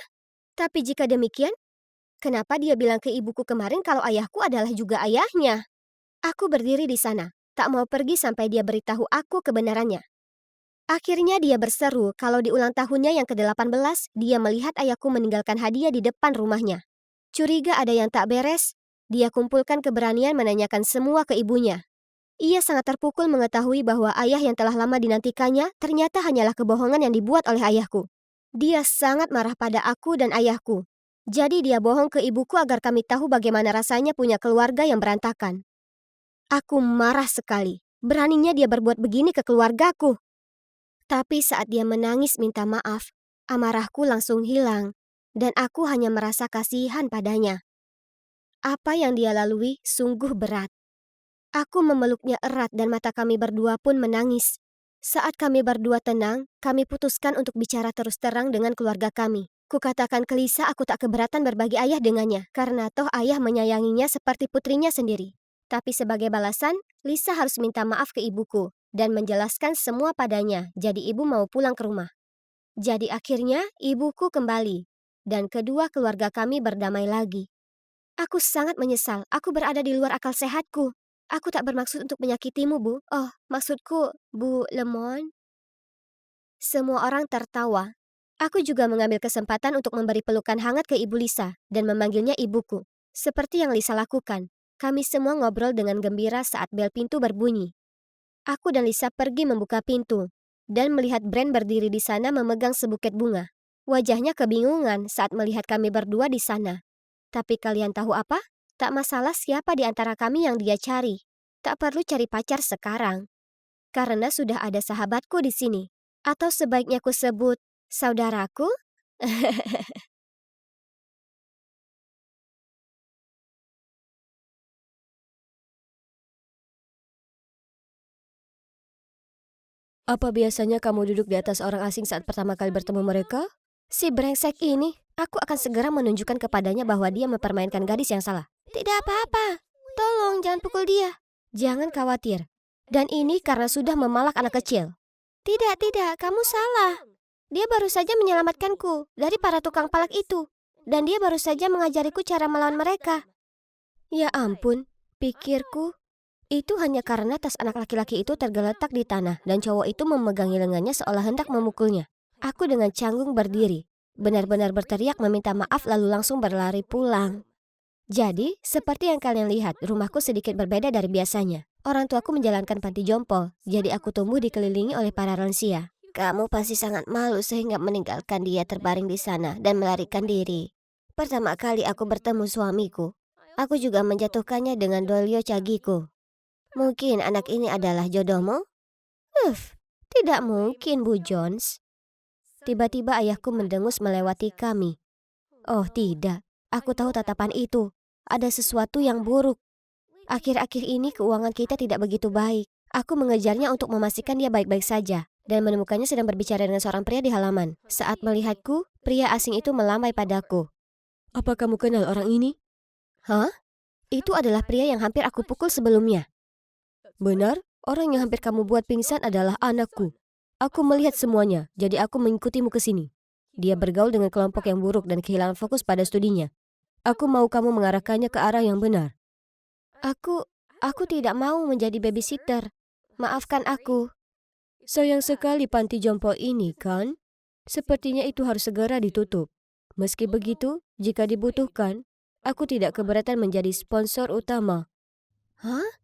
tapi jika demikian, kenapa dia bilang ke ibuku kemarin kalau ayahku adalah juga ayahnya? Aku berdiri di sana, tak mau pergi sampai dia beritahu aku kebenarannya. Akhirnya dia berseru kalau di ulang tahunnya yang ke-18, dia melihat ayahku meninggalkan hadiah di depan rumahnya. Curiga ada yang tak beres, dia kumpulkan keberanian menanyakan semua ke ibunya. Ia sangat terpukul mengetahui bahwa ayah yang telah lama dinantikannya ternyata hanyalah kebohongan yang dibuat oleh ayahku. Dia sangat marah pada aku dan ayahku. Jadi dia bohong ke ibuku agar kami tahu bagaimana rasanya punya keluarga yang berantakan. Aku marah sekali. Beraninya dia berbuat begini ke keluargaku. Tapi saat dia menangis minta maaf, amarahku langsung hilang. Dan aku hanya merasa kasihan padanya. Apa yang dia lalui sungguh berat. Aku memeluknya erat dan mata kami berdua pun menangis. Saat kami berdua tenang, kami putuskan untuk bicara terus terang dengan keluarga kami. Kukatakan ke Lisa aku tak keberatan berbagi ayah dengannya, karena toh ayah menyayanginya seperti putrinya sendiri. Tapi sebagai balasan, Lisa harus minta maaf ke ibuku dan menjelaskan semua padanya, jadi ibu mau pulang ke rumah. Jadi akhirnya ibuku kembali, dan kedua keluarga kami berdamai lagi. Aku sangat menyesal, aku berada di luar akal sehatku. Aku tak bermaksud untuk menyakitimu, Bu. Oh, maksudku, Bu Lemon. Semua orang tertawa. Aku juga mengambil kesempatan untuk memberi pelukan hangat ke Ibu Lisa dan memanggilnya ibuku. Seperti yang Lisa lakukan, kami semua ngobrol dengan gembira saat bel pintu berbunyi. Aku dan Lisa pergi membuka pintu dan melihat Brand berdiri di sana memegang sebuket bunga. Wajahnya kebingungan saat melihat kami berdua di sana. Tapi kalian tahu apa? Tak masalah siapa di antara kami yang dia cari. Tak perlu cari pacar sekarang. Karena sudah ada sahabatku di sini. Atau sebaiknya ku sebut saudaraku? Apa biasanya kamu duduk di atas orang asing saat pertama kali bertemu mereka? Si brengsek ini, aku akan segera menunjukkan kepadanya bahwa dia mempermainkan gadis yang salah. Tidak apa-apa. Tolong jangan pukul dia. Jangan khawatir. Dan ini karena sudah memalak anak kecil. Tidak, kamu salah. Dia baru saja menyelamatkanku dari para tukang palak itu. Dan dia baru saja mengajariku cara melawan mereka. Ya ampun, pikirku. Itu hanya karena tas anak laki-laki itu tergeletak di tanah dan cowok itu memegangi lengannya seolah hendak memukulnya. Aku dengan canggung berdiri, benar-benar berteriak meminta maaf lalu langsung berlari pulang. Jadi, seperti yang kalian lihat, rumahku sedikit berbeda dari biasanya. Orang tuaku menjalankan panti jompo, jadi aku tumbuh dikelilingi oleh para lansia. Kamu pasti sangat malu sehingga meninggalkan dia terbaring di sana dan melarikan diri. Pertama kali aku bertemu suamiku, aku juga menjatuhkannya dengan Dolio Cagiku. Mungkin anak ini adalah jodohmu? Tidak mungkin, Bu Jones. Tiba-tiba ayahku mendengus melewati kami. Oh tidak, aku tahu tatapan itu. ada sesuatu yang buruk. Akhir-akhir ini keuangan kita tidak begitu baik. Aku mengejarnya untuk memastikan dia baik-baik saja dan menemukannya sedang berbicara dengan seorang pria di halaman. Saat melihatku, pria asing itu melambai padaku. Apa kamu kenal orang ini? Hah? Itu adalah pria yang hampir aku pukul sebelumnya. Benar, orang yang hampir kamu buat pingsan adalah anakku. Aku melihat semuanya, jadi aku mengikutimu ke sini. Dia bergaul dengan kelompok yang buruk dan kehilangan fokus pada studinya. Aku mau kamu mengarahkannya ke arah yang benar. Aku tidak mau menjadi babysitter. Maafkan aku. Sayang sekali panti jompo ini, kan? Sepertinya itu harus segera ditutup. Meski begitu, jika dibutuhkan, aku tidak keberatan menjadi sponsor utama. Hah?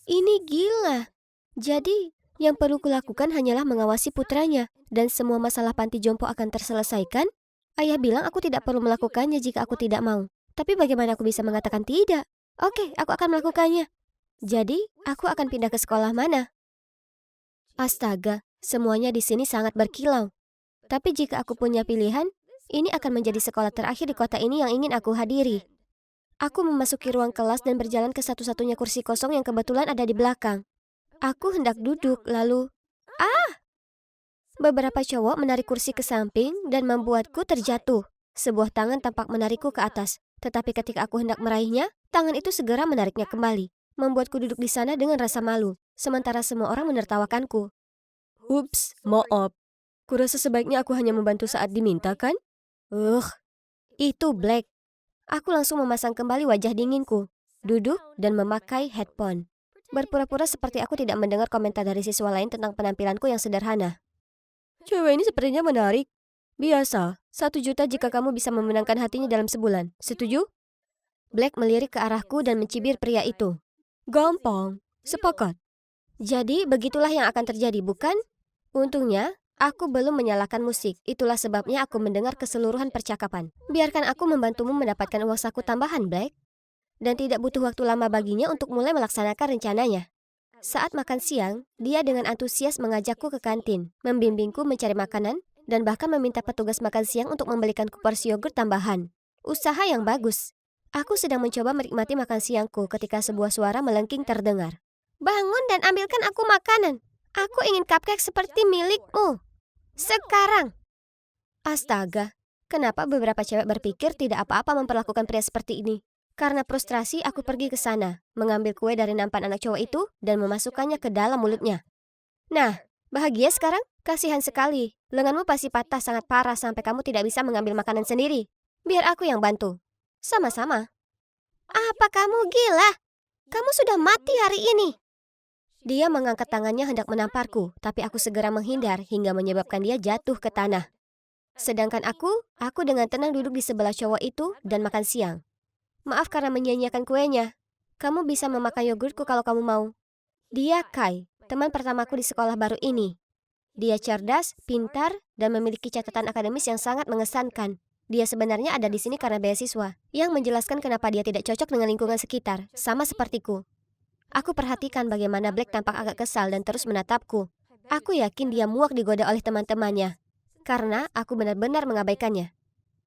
Ini gila. Jadi, yang perlu kulakukan hanyalah mengawasi putranya dan semua masalah panti jompo akan terselesaikan? Ayah bilang aku tidak perlu melakukannya jika aku tidak mau. Tapi bagaimana aku bisa mengatakan tidak? Oke, aku akan melakukannya. Jadi, aku akan pindah ke sekolah mana? Astaga, semuanya di sini sangat berkilau. Tapi jika aku punya pilihan, ini akan menjadi sekolah terakhir di kota ini yang ingin aku hadiri. Aku memasuki ruang kelas dan berjalan ke satu-satunya kursi kosong yang kebetulan ada di belakang. Aku hendak duduk, lalu... Beberapa cowok menarik kursi ke samping dan membuatku terjatuh. Sebuah tangan tampak menarikku ke atas. Tetapi ketika aku hendak meraihnya, tangan itu segera menariknya kembali. Membuatku duduk di sana dengan rasa malu. Sementara semua orang menertawakanku. Ups, maaf. Kurasa sebaiknya aku hanya membantu saat diminta, kan? Itu Black. Aku langsung memasang kembali wajah dinginku. Duduk dan memakai headphone. Berpura-pura seperti aku tidak mendengar komentar dari siswa lain tentang penampilanku yang sederhana. Cewek ini sepertinya menarik. Biasa, 1 juta jika kamu bisa memenangkan hatinya dalam sebulan. Setuju? Black melirik ke arahku dan mencibir pria itu. Gampang. Sepakat. Jadi begitulah yang akan terjadi, bukan? Untungnya, aku belum menyalakan musik. Itulah sebabnya aku mendengar keseluruhan percakapan. Biarkan aku membantumu mendapatkan uang saku tambahan, Black. Dan tidak butuh waktu lama baginya untuk mulai melaksanakan rencananya. Saat makan siang, dia dengan antusias mengajakku ke kantin, membimbingku mencari makanan, dan bahkan meminta petugas makan siang untuk membelikanku porsi yogurt tambahan. Usaha yang bagus. Aku sedang mencoba menikmati makan siangku ketika sebuah suara melengking terdengar. Bangun dan ambilkan aku makanan. Aku ingin cupcake seperti milikmu. Sekarang. Astaga, kenapa beberapa cewek berpikir tidak apa-apa memperlakukan pria seperti ini? Karena frustrasi, aku pergi ke sana, mengambil kue dari nampan anak cowok itu dan memasukkannya ke dalam mulutnya. Nah, bahagia sekarang? Kasihan sekali. Lenganmu pasti patah sangat parah sampai kamu tidak bisa mengambil makanan sendiri. Biar aku yang bantu. Sama-sama. Apa kamu gila? Kamu sudah mati hari ini. Dia mengangkat tangannya hendak menamparku, tapi aku segera menghindar hingga menyebabkan dia jatuh ke tanah. Sedangkan aku dengan tenang duduk di sebelah cowok itu dan makan siang. Maaf karena menyia-nyiakan kuenya. Kamu bisa memakan yogurtku kalau kamu mau. Dia Kai, teman pertamaku di sekolah baru ini. Dia cerdas, pintar, dan memiliki catatan akademis yang sangat mengesankan. Dia sebenarnya ada di sini karena beasiswa, yang menjelaskan kenapa dia tidak cocok dengan lingkungan sekitar, sama sepertiku. Aku perhatikan bagaimana Black tampak agak kesal dan terus menatapku. Aku yakin dia muak digoda oleh teman-temannya, karena aku benar-benar mengabaikannya.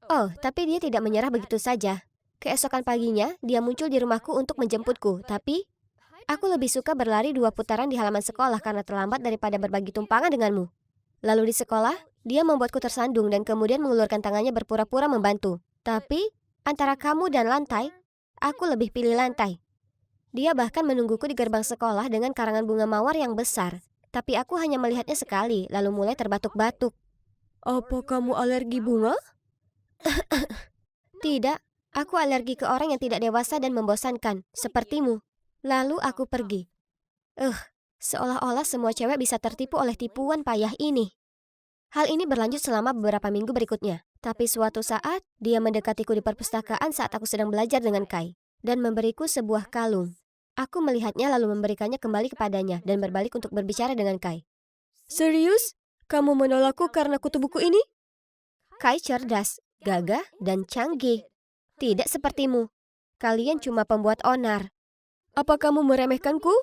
Oh, tapi dia tidak menyerah begitu saja. Keesokan paginya, dia muncul di rumahku untuk menjemputku, tapi aku lebih suka berlari 2 putaran di halaman sekolah karena terlambat daripada berbagi tumpangan denganmu. Lalu di sekolah, dia membuatku tersandung dan kemudian mengulurkan tangannya berpura-pura membantu. Tapi, antara kamu dan lantai, aku lebih pilih lantai. Dia bahkan menungguku di gerbang sekolah dengan karangan bunga mawar yang besar. Tapi aku hanya melihatnya sekali, lalu mulai terbatuk-batuk. Apa kamu alergi bunga? Tidak, aku alergi ke orang yang tidak dewasa dan membosankan, sepertimu. Lalu aku pergi. Seolah-olah semua cewek bisa tertipu oleh tipuan payah ini. Hal ini berlanjut selama beberapa minggu berikutnya. Tapi suatu saat, dia mendekatiku di perpustakaan saat aku sedang belajar dengan Kai, dan memberiku sebuah kalung. Aku melihatnya lalu memberikannya kembali kepadanya dan berbalik untuk berbicara dengan Kai. Serius? Kamu menolakku karena kutu buku ini? Kai cerdas, gagah, dan canggih. Tidak sepertimu. Kalian cuma pembuat onar. Apa kamu meremehkanku?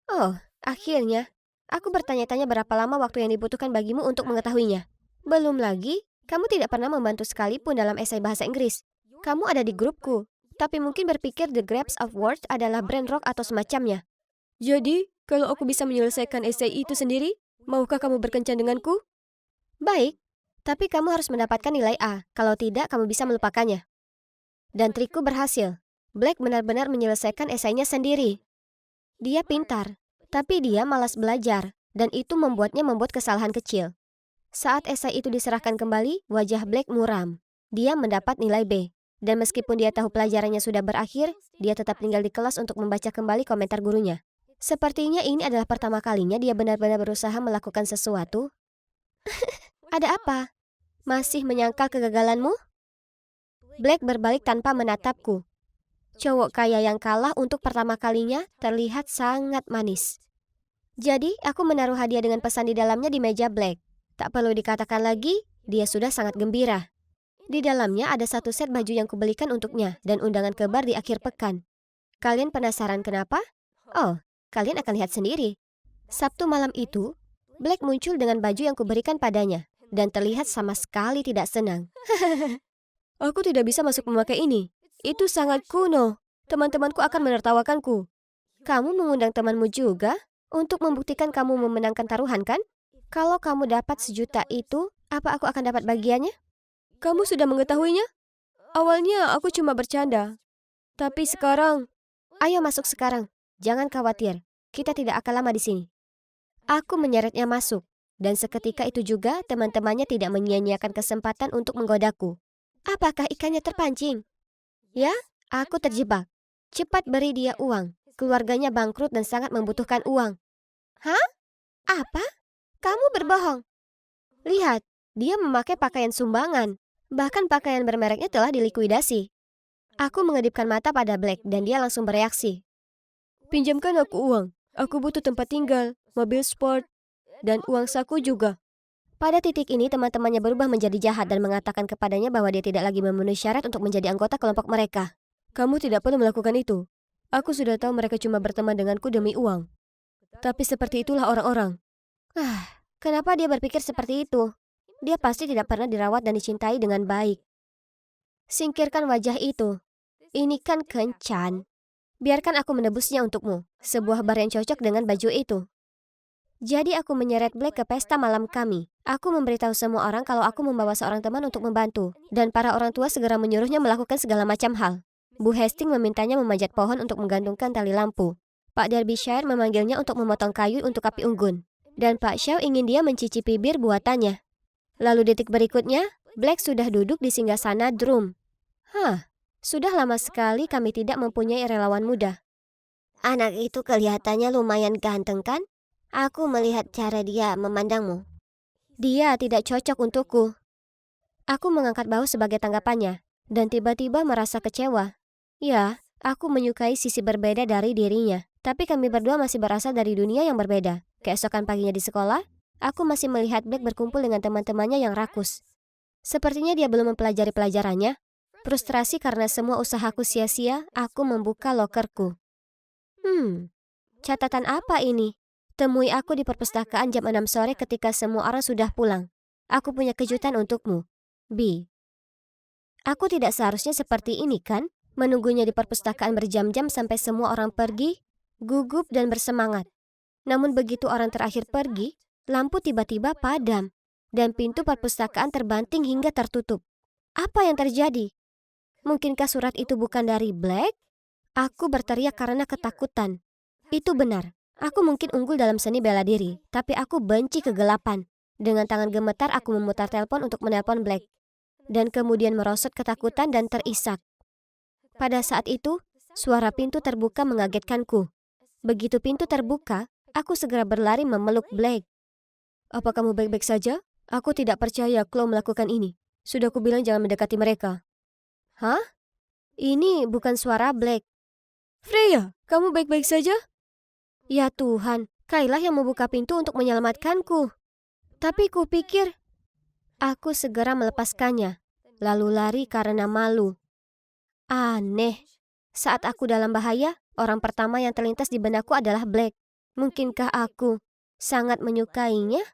Oh, akhirnya. Aku bertanya-tanya berapa lama waktu yang dibutuhkan bagimu untuk mengetahuinya. Belum lagi, kamu tidak pernah membantu sekalipun dalam esai bahasa Inggris. Kamu ada di grupku, tapi mungkin berpikir The Grapes of Wrath adalah brand rock atau semacamnya. Jadi, kalau aku bisa menyelesaikan esai itu sendiri, maukah kamu berkencan denganku? Baik, tapi kamu harus mendapatkan nilai A. Kalau tidak, kamu bisa melupakannya. Dan trikku berhasil. Black benar-benar menyelesaikan esainya sendiri. Dia pintar, tapi dia malas belajar, dan itu membuat kesalahan kecil. Saat esai itu diserahkan kembali, wajah Black muram. Dia mendapat nilai B. Dan meskipun dia tahu pelajarannya sudah berakhir, dia tetap tinggal di kelas untuk membaca kembali komentar gurunya. Sepertinya ini adalah pertama kalinya dia benar-benar berusaha melakukan sesuatu. Ada apa? Masih menyangkal kegagalanmu? Black berbalik tanpa menatapku. Cowok kaya yang kalah untuk pertama kalinya terlihat sangat manis. Jadi, aku menaruh hadiah dengan pesan di dalamnya di meja Black. Tak perlu dikatakan lagi, dia sudah sangat gembira. Di dalamnya ada satu set baju yang kubelikan untuknya dan undangan ke bar di akhir pekan. Kalian penasaran kenapa? Oh, kalian akan lihat sendiri. Sabtu malam itu, Black muncul dengan baju yang kuberikan padanya dan terlihat sama sekali tidak senang. Aku tidak bisa masuk memakai ini. Itu sangat kuno. Teman-temanku akan menertawakanku. Kamu mengundang temanmu juga untuk membuktikan kamu memenangkan taruhan, kan? Kalau kamu dapat 1 juta itu, apa aku akan dapat bagiannya? Kamu sudah mengetahuinya? Awalnya aku cuma bercanda. Tapi sekarang... Ayo masuk sekarang. Jangan khawatir. Kita tidak akan lama di sini. Aku menyeretnya masuk. Dan seketika itu juga teman-temannya tidak menyia-nyiakan kesempatan untuk menggodaku. Apakah ikannya terpancing? Ya, aku terjebak. Cepat beri dia uang. Keluarganya bangkrut dan sangat membutuhkan uang. Hah? Apa? Kamu berbohong. Lihat, dia memakai pakaian sumbangan. Bahkan pakaian bermereknya telah dilikuidasi. Aku mengedipkan mata pada Black dan dia langsung bereaksi. Pinjamkan aku uang. Aku butuh tempat tinggal, mobil sport, dan uang saku juga. Pada titik ini teman-temannya berubah menjadi jahat dan mengatakan kepadanya bahwa dia tidak lagi memenuhi syarat untuk menjadi anggota kelompok mereka. Kamu tidak perlu melakukan itu. Aku sudah tahu mereka cuma berteman denganku demi uang. Tapi seperti itulah orang-orang. Kenapa dia berpikir seperti itu? Dia pasti tidak pernah dirawat dan dicintai dengan baik. Singkirkan wajah itu. Ini kan kencan. Biarkan aku menebusnya untukmu. Sebuah bar yang cocok dengan baju itu. Jadi aku menyeret Black ke pesta malam kami. Aku memberitahu semua orang kalau aku membawa seorang teman untuk membantu. Dan para orang tua segera menyuruhnya melakukan segala macam hal. Bu Hastings memintanya memanjat pohon untuk menggantungkan tali lampu. Pak Derbyshire memanggilnya untuk memotong kayu untuk api unggun. Dan Pak Shaw ingin dia mencicipi bir buatannya. Lalu detik berikutnya, Black sudah duduk di singgasana drum. Sudah lama sekali kami tidak mempunyai relawan muda. Anak itu kelihatannya lumayan ganteng, kan? Aku melihat cara dia memandangmu. Dia tidak cocok untukku. Aku mengangkat bahu sebagai tanggapannya, dan tiba-tiba merasa kecewa. Ya, aku menyukai sisi berbeda dari dirinya, tapi kami berdua masih berasal dari dunia yang berbeda. Keesokan paginya di sekolah, aku masih melihat Black berkumpul dengan teman-temannya yang rakus. Sepertinya dia belum mempelajari pelajarannya. Frustrasi karena semua usahaku sia-sia, aku membuka lokerku. Catatan apa ini? Temui aku di perpustakaan jam 6 sore ketika semua orang sudah pulang. Aku punya kejutan untukmu. B. Aku tidak seharusnya seperti ini, kan? Menunggunya di perpustakaan berjam-jam sampai semua orang pergi, gugup dan bersemangat. Namun begitu orang terakhir pergi, lampu tiba-tiba padam, dan pintu perpustakaan terbanting hingga tertutup. Apa yang terjadi? Mungkinkah surat itu bukan dari Black? Aku berteriak karena ketakutan. Itu benar. Aku mungkin unggul dalam seni bela diri, tapi aku benci kegelapan. Dengan tangan gemetar aku memutar telepon untuk menelpon Black. Dan kemudian merosot ketakutan dan terisak. Pada saat itu, suara pintu terbuka mengagetkanku. Begitu pintu terbuka, aku segera berlari memeluk Black. Apa kamu baik-baik saja? Aku tidak percaya Chloe melakukan ini. Sudah kubilang jangan mendekati mereka. Hah? Ini bukan suara Black. Freya, kamu baik-baik saja? Ya Tuhan, Kayla yang membuka pintu untuk menyelamatkanku. Tapi kupikir, aku segera melepaskannya, lalu lari karena malu. Aneh, saat aku dalam bahaya, orang pertama yang terlintas di benakku adalah Black. Mungkinkah aku sangat menyukainya?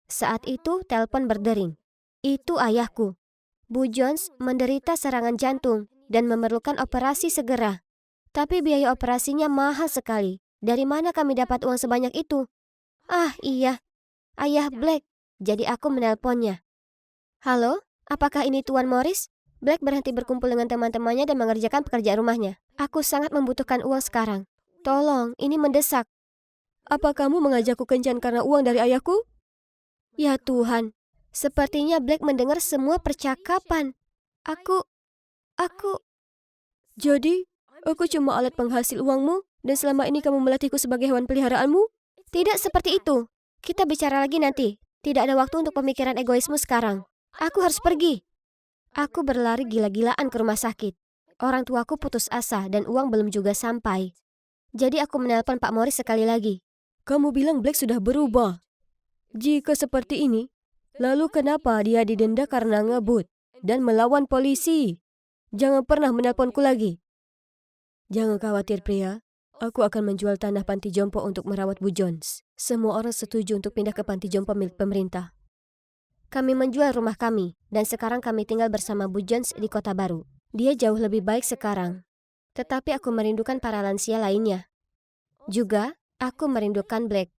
Saat itu telepon berdering. Itu ayahku. Bu Jones menderita serangan jantung dan memerlukan operasi segera. Tapi biaya operasinya mahal sekali. Dari mana kami dapat uang sebanyak itu? Ah iya, ayah Black. Jadi aku menelponnya. Halo, apakah ini Tuan Morris? Black berhenti berkumpul dengan teman-temannya dan mengerjakan pekerjaan rumahnya. Aku sangat membutuhkan uang sekarang. Tolong, ini mendesak. Apa kamu mengajakku kencan karena uang dari ayahku? Ya Tuhan, sepertinya Black mendengar semua percakapan. Aku... Jadi, aku cuma alat penghasil uangmu dan selama ini kamu melatihku sebagai hewan peliharaanmu? Tidak seperti itu. Kita bicara lagi nanti. Tidak ada waktu untuk pemikiran egoismu sekarang. Aku harus pergi. Aku berlari gila-gilaan ke rumah sakit. Orang tuaku putus asa dan uang belum juga sampai. Jadi aku menelpon Pak Morris sekali lagi. Kamu bilang Black sudah berubah. Jika seperti ini, lalu kenapa dia didenda karena ngebut dan melawan polisi? Jangan pernah menelponku lagi. Jangan khawatir pria. Aku akan menjual tanah panti jompo untuk merawat Bu Jones. Semua orang setuju untuk pindah ke panti jompo milik pemerintah. Kami menjual rumah kami, dan sekarang kami tinggal bersama Bu Jones di kota baru. Dia jauh lebih baik sekarang. Tetapi aku merindukan para lansia lainnya. Juga, aku merindukan Black.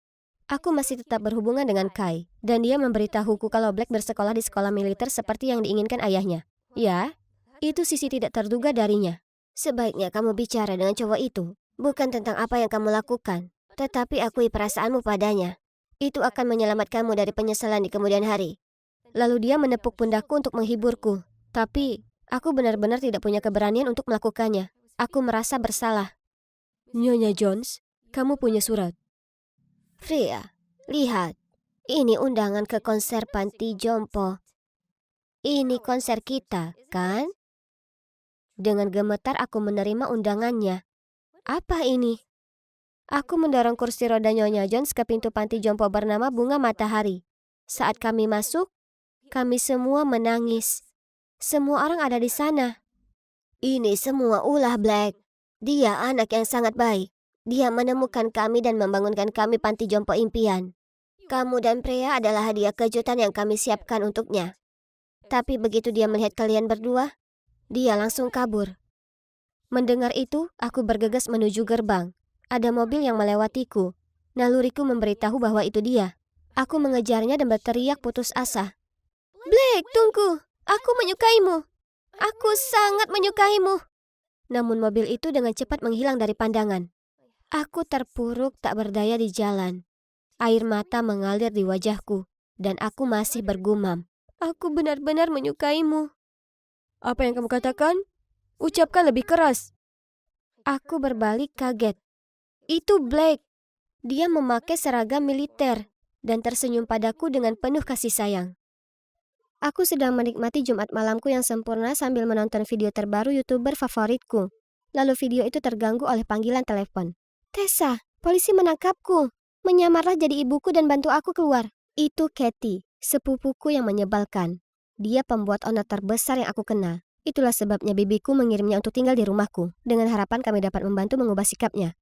Aku masih tetap berhubungan dengan Kai, dan dia memberitahuku kalau Black bersekolah di sekolah militer seperti yang diinginkan ayahnya. Ya, itu sisi tidak terduga darinya. Sebaiknya kamu bicara dengan cowok itu. Bukan tentang apa yang kamu lakukan, tetapi akui perasaanmu padanya. Itu akan menyelamatkanmu dari penyesalan di kemudian hari. Lalu dia menepuk pundakku untuk menghiburku. Tapi, aku benar-benar tidak punya keberanian untuk melakukannya. Aku merasa bersalah. Nyonya Jones, kamu punya surat. Freya, lihat. Ini undangan ke konser panti jompo. Ini konser kita, kan? Dengan gemetar aku menerima undangannya. Apa ini? Aku mendorong kursi roda Nyonya Jones ke pintu panti jompo bernama Bunga Matahari. Saat kami masuk, kami semua menangis. Semua orang ada di sana. Ini semua ulah Black. Dia anak yang sangat baik. Dia menemukan kami dan membangunkan kami panti jompo impian. Kamu dan Freya adalah hadiah kejutan yang kami siapkan untuknya. Tapi begitu dia melihat kalian berdua, dia langsung kabur. Mendengar itu, aku bergegas menuju gerbang. Ada mobil yang melewatiku. Naluriku memberitahu bahwa itu dia. Aku mengejarnya dan berteriak putus asa. Black, tunggu! Aku menyukaimu! Aku sangat menyukaimu! Namun mobil itu dengan cepat menghilang dari pandangan. Aku terpuruk tak berdaya di jalan. Air mata mengalir di wajahku. Dan aku masih bergumam. Aku benar-benar menyukaimu. Apa yang kamu katakan? Ucapkan lebih keras. Aku berbalik kaget. Itu Black. Dia memakai seragam militer dan tersenyum padaku dengan penuh kasih sayang. Aku sedang menikmati Jumat malamku yang sempurna sambil menonton video terbaru YouTuber favoritku. Lalu video itu terganggu oleh panggilan telepon. Tessa, polisi menangkapku. Menyamarlah jadi ibuku dan bantu aku keluar. Itu Katie, sepupuku yang menyebalkan. Dia pembuat onar terbesar yang aku kenal. Itulah sebabnya bibiku mengirimnya untuk tinggal di rumahku, dengan harapan kami dapat membantu mengubah sikapnya.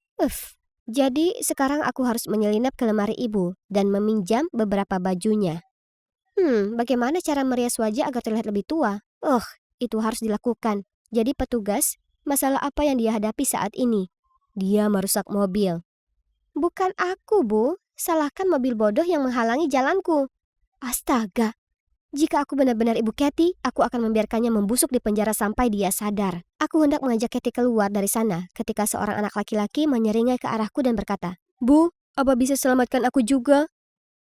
Jadi sekarang aku harus menyelinap ke lemari ibu dan meminjam beberapa bajunya. Bagaimana cara merias wajah agar terlihat lebih tua? Itu harus dilakukan. Jadi petugas, masalah apa yang dia hadapi saat ini? Dia merusak mobil. Bukan aku, Bu. Salahkan mobil bodoh yang menghalangi jalanku. Astaga. Jika aku benar-benar Ibu Katie, aku akan membiarkannya membusuk di penjara sampai dia sadar. Aku hendak mengajak Katie keluar dari sana ketika seorang anak laki-laki menyeringai ke arahku dan berkata, Bu, apa bisa selamatkan aku juga?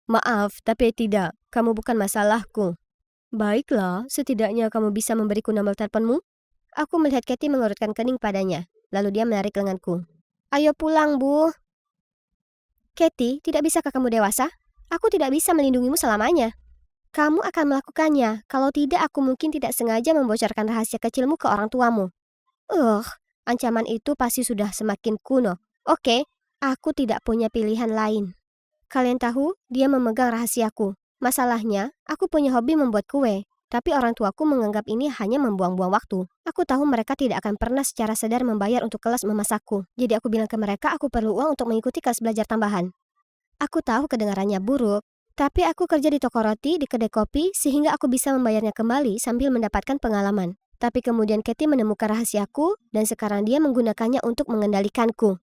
Maaf, tapi tidak. Kamu bukan masalahku. Baiklah, setidaknya kamu bisa memberiku nomor teleponmu? Aku melihat Katie mengurutkan kening padanya. Lalu dia menarik lenganku. Ayo pulang, Bu. Katie, tidak bisakah kamu dewasa? Aku tidak bisa melindungimu selamanya. Kamu akan melakukannya. Kalau tidak, aku mungkin tidak sengaja membocorkan rahasia kecilmu ke orang tuamu. Ancaman itu pasti sudah semakin kuno. Oke, aku tidak punya pilihan lain. Kalian tahu, dia memegang rahasiaku. Masalahnya, aku punya hobi membuat kue. Tapi orang tuaku menganggap ini hanya membuang-buang waktu. Aku tahu mereka tidak akan pernah secara sadar membayar untuk kelas memasakku. Jadi aku bilang ke mereka aku perlu uang untuk mengikuti kelas belajar tambahan. Aku tahu kedengarannya buruk. Tapi aku kerja di toko roti, di kedai kopi, sehingga aku bisa membayarnya kembali sambil mendapatkan pengalaman. Tapi kemudian Katie menemukan rahasiaku dan sekarang dia menggunakannya untuk mengendalikanku.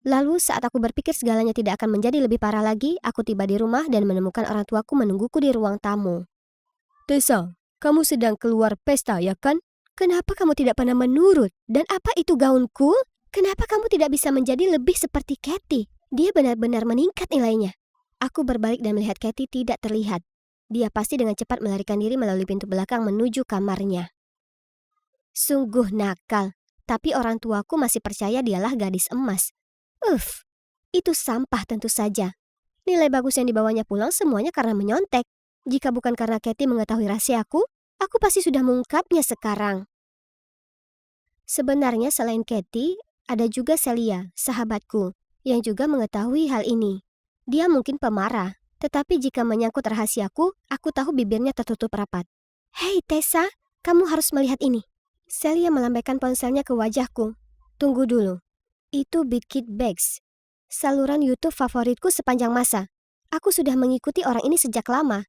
Lalu saat aku berpikir segalanya tidak akan menjadi lebih parah lagi, aku tiba di rumah dan menemukan orang tuaku menungguku di ruang tamu. Tessa, kamu sedang keluar pesta, ya kan? Kenapa kamu tidak pernah menurut? Dan apa itu gaunku? Kenapa kamu tidak bisa menjadi lebih seperti Katie? Dia benar-benar meningkat nilainya. Aku berbalik dan melihat Katie tidak terlihat. Dia pasti dengan cepat melarikan diri melalui pintu belakang menuju kamarnya. Sungguh nakal, tapi orang tuaku masih percaya dialah gadis emas. Itu sampah tentu saja. Nilai bagus yang dibawanya pulang semuanya karena menyontek. Jika bukan karena Katie mengetahui rahasiaku, aku pasti sudah mengungkapnya sekarang. Sebenarnya selain Katie, ada juga Celia, sahabatku, yang juga mengetahui hal ini. Dia mungkin pemarah, tetapi jika menyangkut rahasiaku, aku tahu bibirnya tertutup rapat. Hei Tessa, kamu harus melihat ini. Celia melambaikan ponselnya ke wajahku. Tunggu dulu. Itu Bitkit Bags, saluran YouTube favoritku sepanjang masa. Aku sudah mengikuti orang ini sejak lama.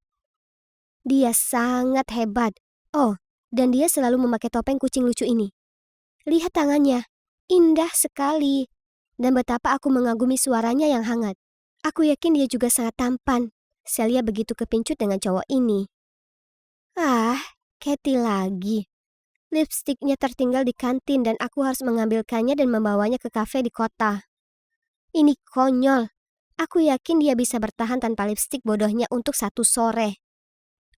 Dia sangat hebat. Oh, dan dia selalu memakai topeng kucing lucu ini. Lihat tangannya, indah sekali. Dan betapa aku mengagumi suaranya yang hangat. Aku yakin dia juga sangat tampan. Celia begitu kepincut dengan cowok ini. Katie lagi. Lipstiknya tertinggal di kantin dan aku harus mengambilkannya dan membawanya ke kafe di kota. Ini konyol. Aku yakin dia bisa bertahan tanpa lipstik bodohnya untuk satu sore.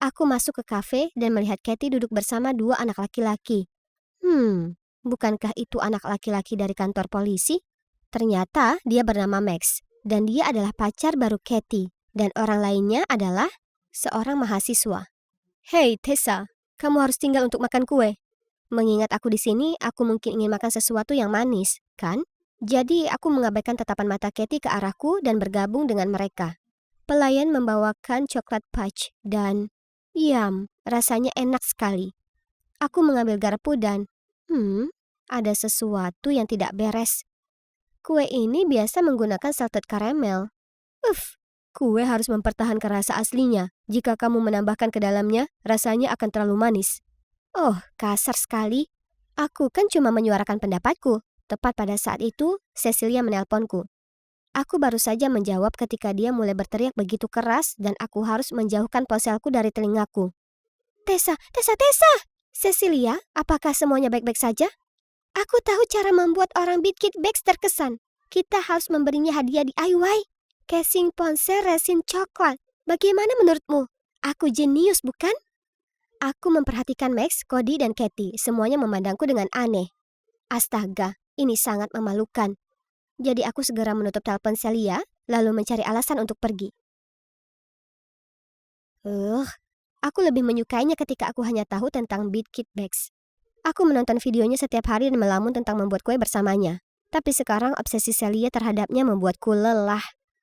Aku masuk ke kafe dan melihat Katie duduk bersama dua anak laki-laki. Bukankah itu anak laki-laki dari kantor polisi? Ternyata dia bernama Max, dan dia adalah pacar baru Katie, dan orang lainnya adalah seorang mahasiswa. Hei Tessa, kamu harus tinggal untuk makan kue. Mengingat aku di sini, aku mungkin ingin makan sesuatu yang manis, kan? Jadi aku mengabaikan tatapan mata Katie ke arahku dan bergabung dengan mereka. Pelayan membawakan coklat fudge dan rasanya enak sekali. Aku mengambil garpu dan ada sesuatu yang tidak beres. Kue ini biasa menggunakan salted caramel. Kue harus mempertahankan rasa aslinya. Jika kamu menambahkan ke dalamnya, rasanya akan terlalu manis. Oh, kasar sekali. Aku kan cuma menyuarakan pendapatku. Tepat pada saat itu, Cecilia menelponku. Aku baru saja menjawab ketika dia mulai berteriak begitu keras dan aku harus menjauhkan ponselku dari telingaku. Tessa! Cecilia, apakah semuanya baik-baik saja? Aku tahu cara membuat orang Bitkit Bags terkesan. Kita harus memberinya hadiah DIY. Casing ponsel resin coklat. Bagaimana menurutmu? Aku jenius, bukan? Aku memperhatikan Max, Cody, dan Katie. Semuanya memandangku dengan aneh. Astaga, ini sangat memalukan. Jadi aku segera menutup telepon Celia, lalu mencari alasan untuk pergi. Aku lebih menyukainya ketika aku hanya tahu tentang Bitkit Bags. Aku menonton videonya setiap hari dan melamun tentang membuat kue bersamanya. Tapi sekarang obsesi Celia terhadapnya membuatku lelah.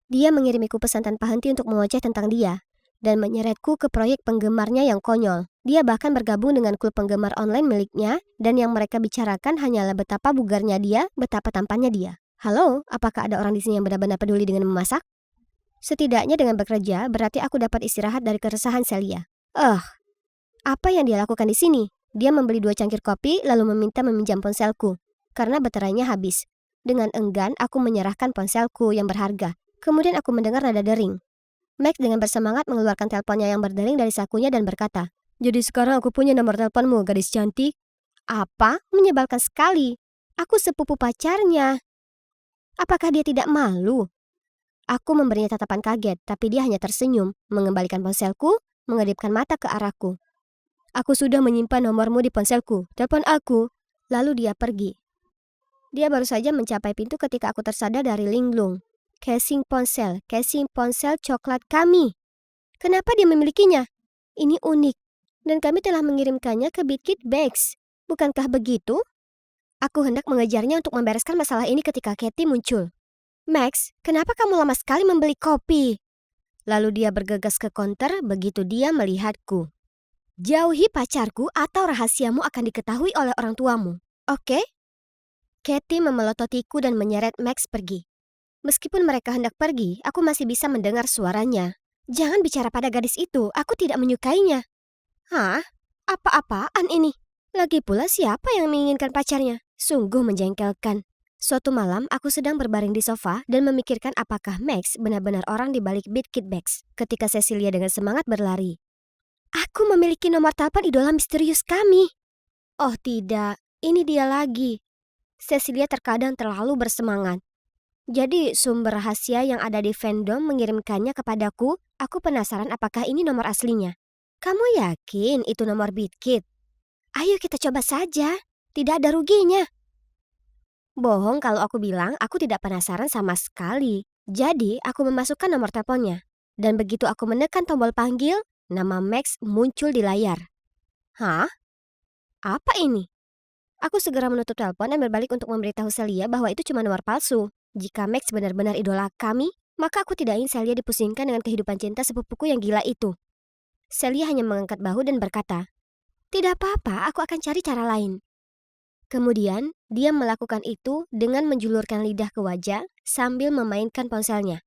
Dia mengirimiku pesan tanpa henti untuk mengoceh tentang dia dan menyeretku ke proyek penggemarnya yang konyol. Dia bahkan bergabung dengan klub penggemar online miliknya dan yang mereka bicarakan hanyalah betapa bugarnya dia, betapa tampannya dia. Halo, apakah ada orang di sini yang benar-benar peduli dengan memasak? Setidaknya dengan bekerja, berarti aku dapat istirahat dari keresahan Celia. Apa yang dia lakukan di sini? Dia membeli 2 cangkir kopi lalu meminta meminjam ponselku karena baterainya habis. Dengan enggan, aku menyerahkan ponselku yang berharga. Kemudian aku mendengar nada dering. Max dengan bersemangat mengeluarkan teleponnya yang berdering dari sakunya dan berkata, "Jadi sekarang aku punya nomor teleponmu, gadis cantik." Apa? Menyebalkan sekali. Aku sepupu pacarnya. Apakah dia tidak malu? Aku memberinya tatapan kaget, tapi dia hanya tersenyum, mengembalikan ponselku, mengedipkan mata ke arahku. "Aku sudah menyimpan nomormu di ponselku. Telepon aku." Lalu dia pergi. Dia baru saja mencapai pintu ketika aku tersadar dari linglung. Casing ponsel coklat kami. Kenapa dia memilikinya? Ini unik, dan kami telah mengirimkannya ke Bitkit Bags. Bukankah begitu? Aku hendak mengejarnya untuk membereskan masalah ini ketika Katie muncul. Max, kenapa kamu lama sekali membeli kopi? Lalu dia bergegas ke konter begitu dia melihatku. Jauhi pacarku atau rahasiamu akan diketahui oleh orang tuamu. Oke? Katie memelototiku dan menyeret Max pergi. Meskipun mereka hendak pergi, aku masih bisa mendengar suaranya. Jangan bicara pada gadis itu, aku tidak menyukainya. Hah? Apa-apaan ini? Lagi pula siapa yang menginginkan pacarnya? Sungguh menjengkelkan. Suatu malam, aku sedang berbaring di sofa dan memikirkan apakah Max benar-benar orang di balik Beat Kid Bags ketika Cecilia dengan semangat berlari. Aku memiliki nomor telepon idola misterius kami. Oh tidak, ini dia lagi. Cecilia terkadang terlalu bersemangat. Jadi sumber rahasia yang ada di fandom mengirimkannya kepadaku. Aku penasaran apakah ini nomor aslinya. Kamu yakin itu nomor Beat Kid? Ayo kita coba saja. Tidak ada ruginya. Bohong kalau aku bilang aku tidak penasaran sama sekali. Jadi aku memasukkan nomor teleponnya. Dan begitu aku menekan tombol panggil, nama Max muncul di layar. Hah? Apa ini? Aku segera menutup telepon dan berbalik untuk memberitahu Celia bahwa itu cuma nomor palsu. Jika Max benar-benar idola kami, maka aku tidak ingin Celia dipusingkan dengan kehidupan cinta sepupuku yang gila itu. Celia hanya mengangkat bahu dan berkata, "Tidak apa-apa, aku akan cari cara lain." Kemudian, dia melakukan itu dengan menjulurkan lidah ke wajah sambil memainkan ponselnya.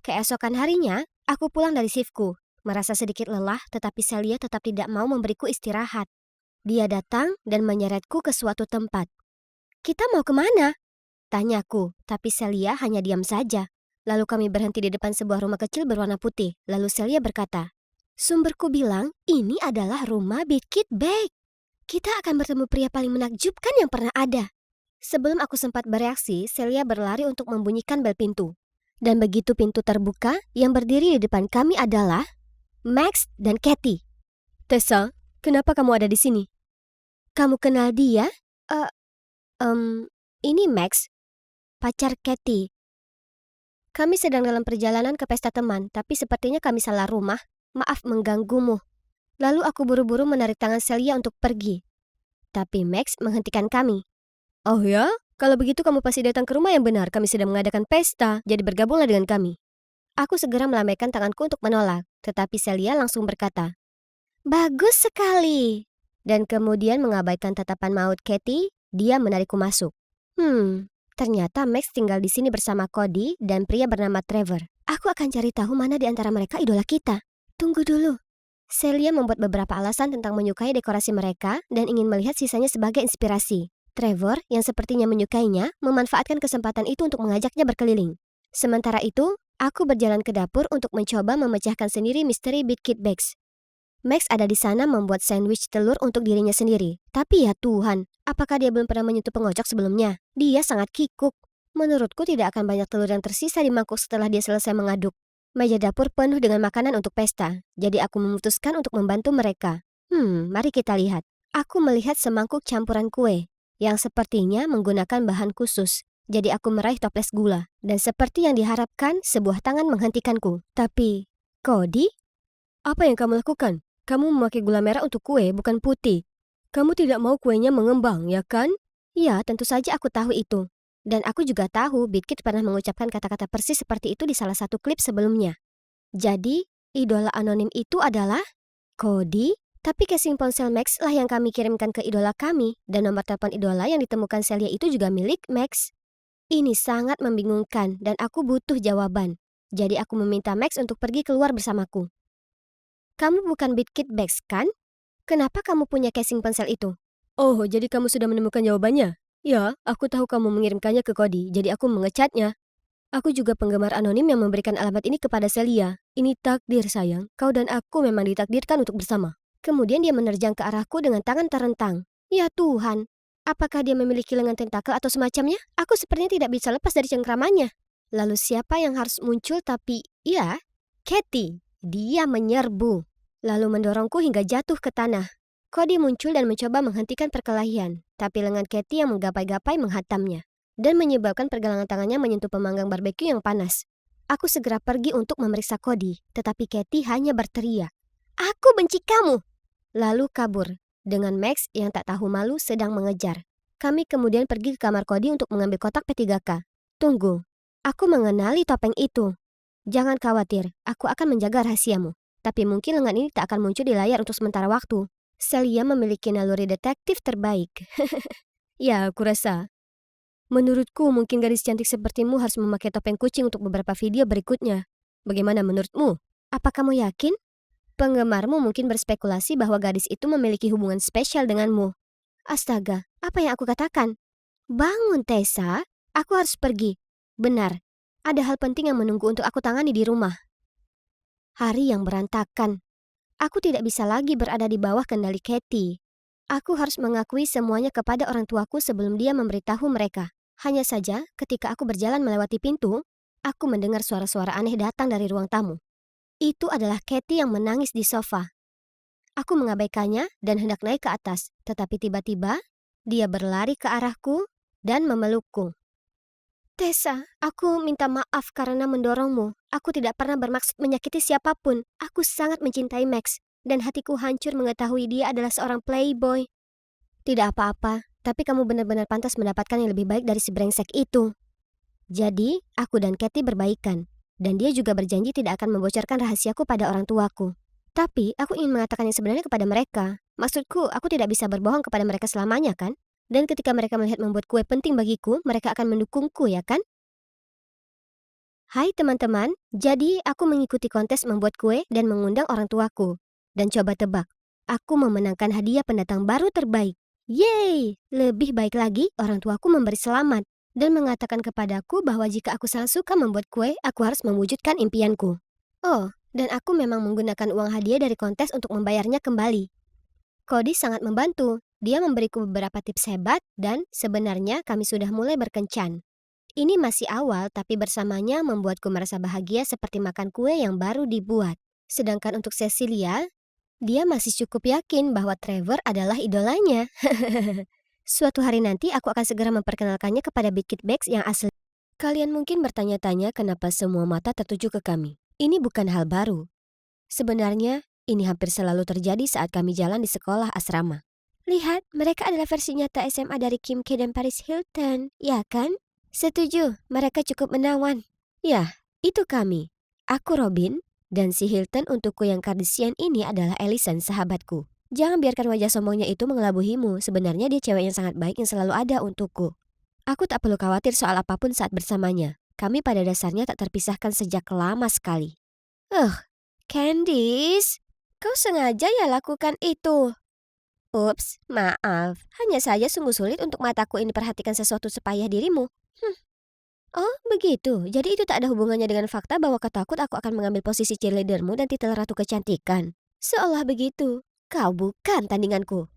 Keesokan harinya, aku pulang dari shiftku, merasa sedikit lelah tetapi Celia tetap tidak mau memberiku istirahat. Dia datang dan menyeretku ke suatu tempat. "Kita mau kemana?" tanyaku, tapi Celia hanya diam saja. Lalu kami berhenti di depan sebuah rumah kecil berwarna putih. Lalu Celia berkata, "Sumberku bilang ini adalah rumah Beat Kid Bag. Kita akan bertemu pria paling menakjubkan yang pernah ada." Sebelum aku sempat bereaksi, Celia berlari untuk membunyikan bel pintu. Dan begitu pintu terbuka, yang berdiri di depan kami adalah Max dan Katie. Tessa, kenapa kamu ada di sini? "Kamu kenal dia?" Ini Max, pacar Katie. Kami sedang dalam perjalanan ke pesta teman, tapi sepertinya kami salah rumah. Maaf mengganggumu." Lalu aku buru-buru menarik tangan Celia untuk pergi. Tapi Max menghentikan kami. Oh ya? Kalau begitu kamu pasti datang ke rumah yang benar. Kami sedang mengadakan pesta, jadi bergabunglah dengan kami. Aku segera melambaikan tanganku untuk menolak, tetapi Celia langsung berkata, "Bagus sekali." Dan kemudian mengabaikan tatapan maut Katie, dia menarikku masuk. Ternyata Max tinggal di sini bersama Cody dan pria bernama Trevor. Aku akan cari tahu mana di antara mereka idola kita. Tunggu dulu. Celia membuat beberapa alasan tentang menyukai dekorasi mereka dan ingin melihat sisanya sebagai inspirasi. Trevor, yang sepertinya menyukainya, memanfaatkan kesempatan itu untuk mengajaknya berkeliling. Sementara itu, aku berjalan ke dapur untuk mencoba memecahkan sendiri misteri Beat Kid Bags. Max ada di sana membuat sandwich telur untuk dirinya sendiri. Tapi ya Tuhan, apakah dia belum pernah menyentuh pengocok sebelumnya? Dia sangat kikuk. Menurutku tidak akan banyak telur yang tersisa di mangkuk setelah dia selesai mengaduk. Meja dapur penuh dengan makanan untuk pesta, jadi aku memutuskan untuk membantu mereka. Mari kita lihat. Aku melihat semangkuk campuran kue, yang sepertinya menggunakan bahan khusus. Jadi aku meraih toples gula, dan seperti yang diharapkan, sebuah tangan menghentikanku. Tapi, Cody? Apa yang kamu lakukan? Kamu memakai gula merah untuk kue, bukan putih. Kamu tidak mau kuenya mengembang, ya kan? Ya, tentu saja aku tahu itu. Dan aku juga tahu Beat Kid pernah mengucapkan kata-kata persis seperti itu di salah satu klip sebelumnya. Jadi, idola anonim itu adalah Cody? Tapi casing ponsel Max lah yang kami kirimkan ke idola kami, dan nomor telepon idola yang ditemukan Celia itu juga milik Max. Ini sangat membingungkan dan aku butuh jawaban. Jadi aku meminta Max untuk pergi keluar bersamaku. "Kamu bukan Beat Kid Bags, kan? Kenapa kamu punya casing ponsel itu?" Oh, jadi kamu sudah menemukan jawabannya? Ya, aku tahu kamu mengirimkannya ke Cody, jadi aku mengecatnya. Aku juga penggemar anonim yang memberikan alamat ini kepada Celia. Ini takdir, sayang. Kau dan aku memang ditakdirkan untuk bersama. Kemudian dia menerjang ke arahku dengan tangan terentang. Ya Tuhan, apakah dia memiliki lengan tentakel atau semacamnya? Aku sepertinya tidak bisa lepas dari cengkramannya. Lalu siapa yang harus muncul tapi, ya, Katie. Dia menyerbu, lalu mendorongku hingga jatuh ke tanah. Cody muncul dan mencoba menghentikan perkelahian, tapi lengan Katie yang menggapai-gapai menghantamnya dan menyebabkan pergelangan tangannya menyentuh pemanggang barbeque yang panas. Aku segera pergi untuk memeriksa Cody, tetapi Katie hanya berteriak, "Aku benci kamu!" Lalu kabur, dengan Max yang tak tahu malu sedang mengejar. Kami kemudian pergi ke kamar Cody untuk mengambil kotak P3K. Tunggu, aku mengenali topeng itu. Jangan khawatir, aku akan menjaga rahasiamu. Tapi mungkin lengan ini tak akan muncul di layar untuk sementara waktu. Celia memiliki naluri detektif terbaik. Ya, aku rasa. Menurutku mungkin gadis cantik sepertimu harus memakai topeng kucing untuk beberapa video berikutnya. Bagaimana menurutmu? Apa kamu yakin? Penggemarmu mungkin berspekulasi bahwa gadis itu memiliki hubungan spesial denganmu. Astaga, apa yang aku katakan? Bangun, Tessa. Aku harus pergi. Benar, ada hal penting yang menunggu untuk aku tangani di rumah. Hari yang berantakan. Aku tidak bisa lagi berada di bawah kendali Katie. Aku harus mengakui semuanya kepada orang tuaku sebelum dia memberitahu mereka. Hanya saja, ketika aku berjalan melewati pintu, aku mendengar suara-suara aneh datang dari ruang tamu. Itu adalah Katie yang menangis di sofa. Aku mengabaikannya dan hendak naik ke atas, tetapi tiba-tiba dia berlari ke arahku dan memelukku. Tessa, aku minta maaf karena mendorongmu. Aku tidak pernah bermaksud menyakiti siapapun. Aku sangat mencintai Max, dan hatiku hancur mengetahui dia adalah seorang playboy. Tidak apa-apa, tapi kamu benar-benar pantas mendapatkan yang lebih baik dari si brengsek itu. Jadi, aku dan Katie berbaikan, dan dia juga berjanji tidak akan membocorkan rahasiaku pada orang tuaku. Tapi, aku ingin mengatakan yang sebenarnya kepada mereka. Maksudku, aku tidak bisa berbohong kepada mereka selamanya, kan? Dan ketika mereka melihat membuat kue penting bagiku, mereka akan mendukungku, ya kan? Hai teman-teman, jadi aku mengikuti kontes membuat kue dan mengundang orang tuaku. Dan coba tebak, aku memenangkan hadiah pendatang baru terbaik. Yeay! Lebih baik lagi, orang tuaku memberi selamat dan mengatakan kepadaku bahwa jika aku sangat suka membuat kue, aku harus mewujudkan impianku. Oh, dan aku memang menggunakan uang hadiah dari kontes untuk membayarnya kembali. Cody sangat membantu. Dia memberiku beberapa tips hebat dan sebenarnya kami sudah mulai berkencan. Ini masih awal tapi bersamanya membuatku merasa bahagia seperti makan kue yang baru dibuat. Sedangkan untuk Cecilia, dia masih cukup yakin bahwa Trevor adalah idolanya. Suatu hari nanti aku akan segera memperkenalkannya kepada Big Kid Bags yang asli. Kalian mungkin bertanya-tanya kenapa semua mata tertuju ke kami. Ini bukan hal baru. Sebenarnya, ini hampir selalu terjadi saat kami jalan di sekolah asrama. Lihat, mereka adalah versi nyata SMA dari Kim K dan Paris Hilton, ya kan? Setuju, mereka cukup menawan. Ya, itu kami. Aku Robin, dan si Hilton untukku yang Kardashian ini adalah Allison, sahabatku. Jangan biarkan wajah sombongnya itu mengelabuhimu. Sebenarnya dia cewek yang sangat baik yang selalu ada untukku. Aku tak perlu khawatir soal apapun saat bersamanya. Kami pada dasarnya tak terpisahkan sejak lama sekali. Candice, kau sengaja ya lakukan itu? Ups, maaf. Hanya saja sungguh sulit untuk mataku ini perhatikan sesuatu sepayah dirimu. Oh, begitu. Jadi itu tak ada hubungannya dengan fakta bahwa kau takut aku akan mengambil posisi cheerleadermu dan titel Ratu Kecantikan. Seolah begitu. Kau bukan tandinganku.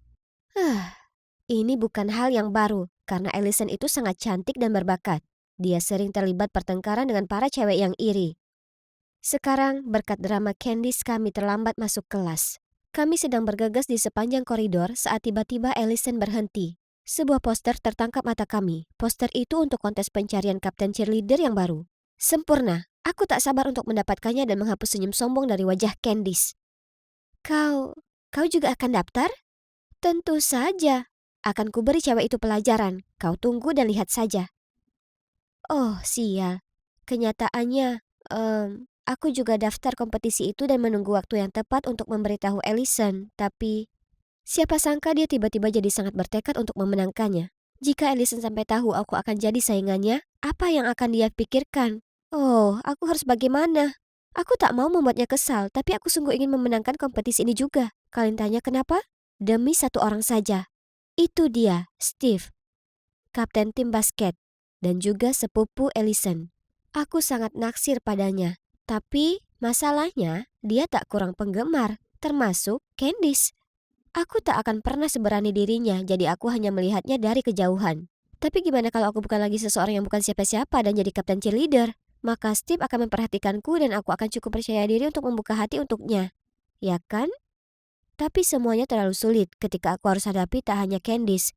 Ini bukan hal yang baru, karena Allison itu sangat cantik dan berbakat. Dia sering terlibat pertengkaran dengan para cewek yang iri. Sekarang, berkat drama Candice kami terlambat masuk kelas. Kami sedang bergegas di sepanjang koridor saat tiba-tiba Allison berhenti. Sebuah poster tertangkap mata kami. Poster itu untuk kontes pencarian kapten cheerleader yang baru. Sempurna. Aku tak sabar untuk mendapatkannya dan menghapus senyum sombong dari wajah Candice. Kau juga akan daftar? Tentu saja. Akan kuberi cewek itu pelajaran. Kau tunggu dan lihat saja. Oh, sial. Kenyataannya, aku juga daftar kompetisi itu dan menunggu waktu yang tepat untuk memberitahu Allison, tapi siapa sangka dia tiba-tiba jadi sangat bertekad untuk memenangkannya. Jika Allison sampai tahu aku akan jadi saingannya, apa yang akan dia pikirkan? Oh, aku harus bagaimana? Aku tak mau membuatnya kesal, tapi aku sungguh ingin memenangkan kompetisi ini juga. Kalian tanya kenapa? Demi satu orang saja. Itu dia, Steve, kapten tim basket, dan juga sepupu Allison. Aku sangat naksir padanya. Tapi masalahnya dia tak kurang penggemar, termasuk Candice. Aku tak akan pernah seberani dirinya, jadi aku hanya melihatnya dari kejauhan. Tapi gimana kalau aku bukan lagi seseorang yang bukan siapa-siapa dan jadi kapten cheerleader? Maka Steve akan memperhatikanku dan aku akan cukup percaya diri untuk membuka hati untuknya. Ya kan? Tapi semuanya terlalu sulit ketika aku harus hadapi tak hanya Candice,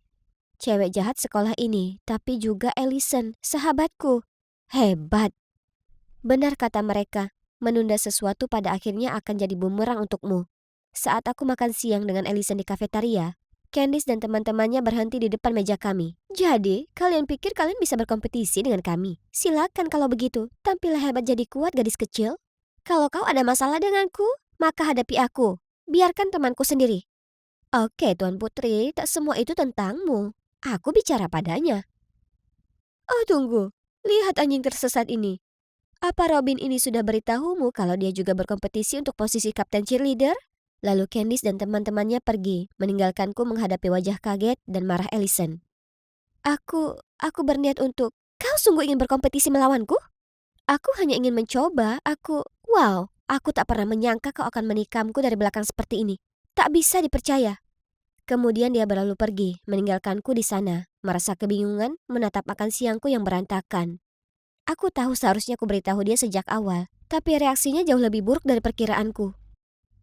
cewek jahat sekolah ini, tapi juga Allison, sahabatku. Hebat. Benar kata mereka, menunda sesuatu pada akhirnya akan jadi bumerang untukmu. Saat aku makan siang dengan Allison di kafetaria, Candice dan teman-temannya berhenti di depan meja kami. Jadi, kalian pikir kalian bisa berkompetisi dengan kami? Silakan kalau begitu, tampillah hebat jadi kuat gadis kecil. Kalau kau ada masalah denganku, maka hadapi aku. Biarkan temanku sendiri. Oke, Tuan Putri, tak semua itu tentangmu. Aku bicara padanya. Oh, tunggu. Lihat anjing tersesat ini. Apa Robin ini sudah beritahumu kalau dia juga berkompetisi untuk posisi kapten cheerleader? Lalu Candice dan teman-temannya pergi, meninggalkanku menghadapi wajah kaget dan marah Allison. Aku berniat untuk, kau sungguh ingin berkompetisi melawanku? Aku hanya ingin mencoba, wow, aku tak pernah menyangka kau akan menikamku dari belakang seperti ini. Tak bisa dipercaya. Kemudian dia berlalu pergi, meninggalkanku di sana, merasa kebingungan menatap makan siangku yang berantakan. Aku tahu seharusnya aku beritahu dia sejak awal, tapi reaksinya jauh lebih buruk dari perkiraanku.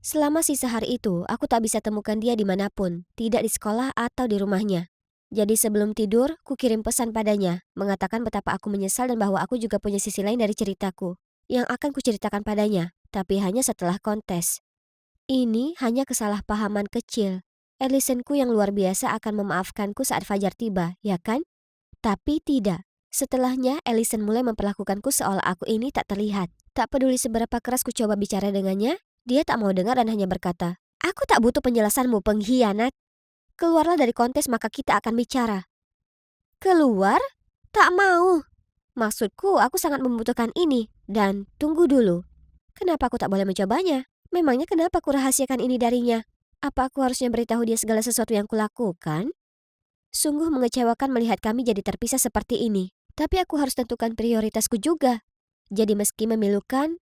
Selama sisa hari itu, aku tak bisa temukan dia dimanapun, tidak di sekolah atau di rumahnya. Jadi sebelum tidur, ku kirim pesan padanya, mengatakan betapa aku menyesal dan bahwa aku juga punya sisi lain dari ceritaku, yang akan kuceritakan padanya, tapi hanya setelah kontes. Ini hanya kesalahpahaman kecil. Allisonku yang luar biasa akan memaafkanku saat fajar tiba, ya kan? Tapi tidak. Setelahnya, Allison mulai memperlakukanku seolah aku ini tak terlihat. Tak peduli seberapa keras ku coba bicara dengannya, dia tak mau dengar dan hanya berkata, "Aku tak butuh penjelasanmu, pengkhianat. Keluarlah dari kontes maka kita akan bicara." Keluar? Tak mau. Maksudku, aku sangat membutuhkan ini. Dan tunggu dulu. Kenapa aku tak boleh mencobanya? Memangnya kenapa aku rahasiakan ini darinya? Apa aku harusnya beritahu dia segala sesuatu yang kulakukan? Sungguh mengecewakan melihat kami jadi terpisah seperti ini. Tapi aku harus tentukan prioritasku juga. Jadi meski memilukan,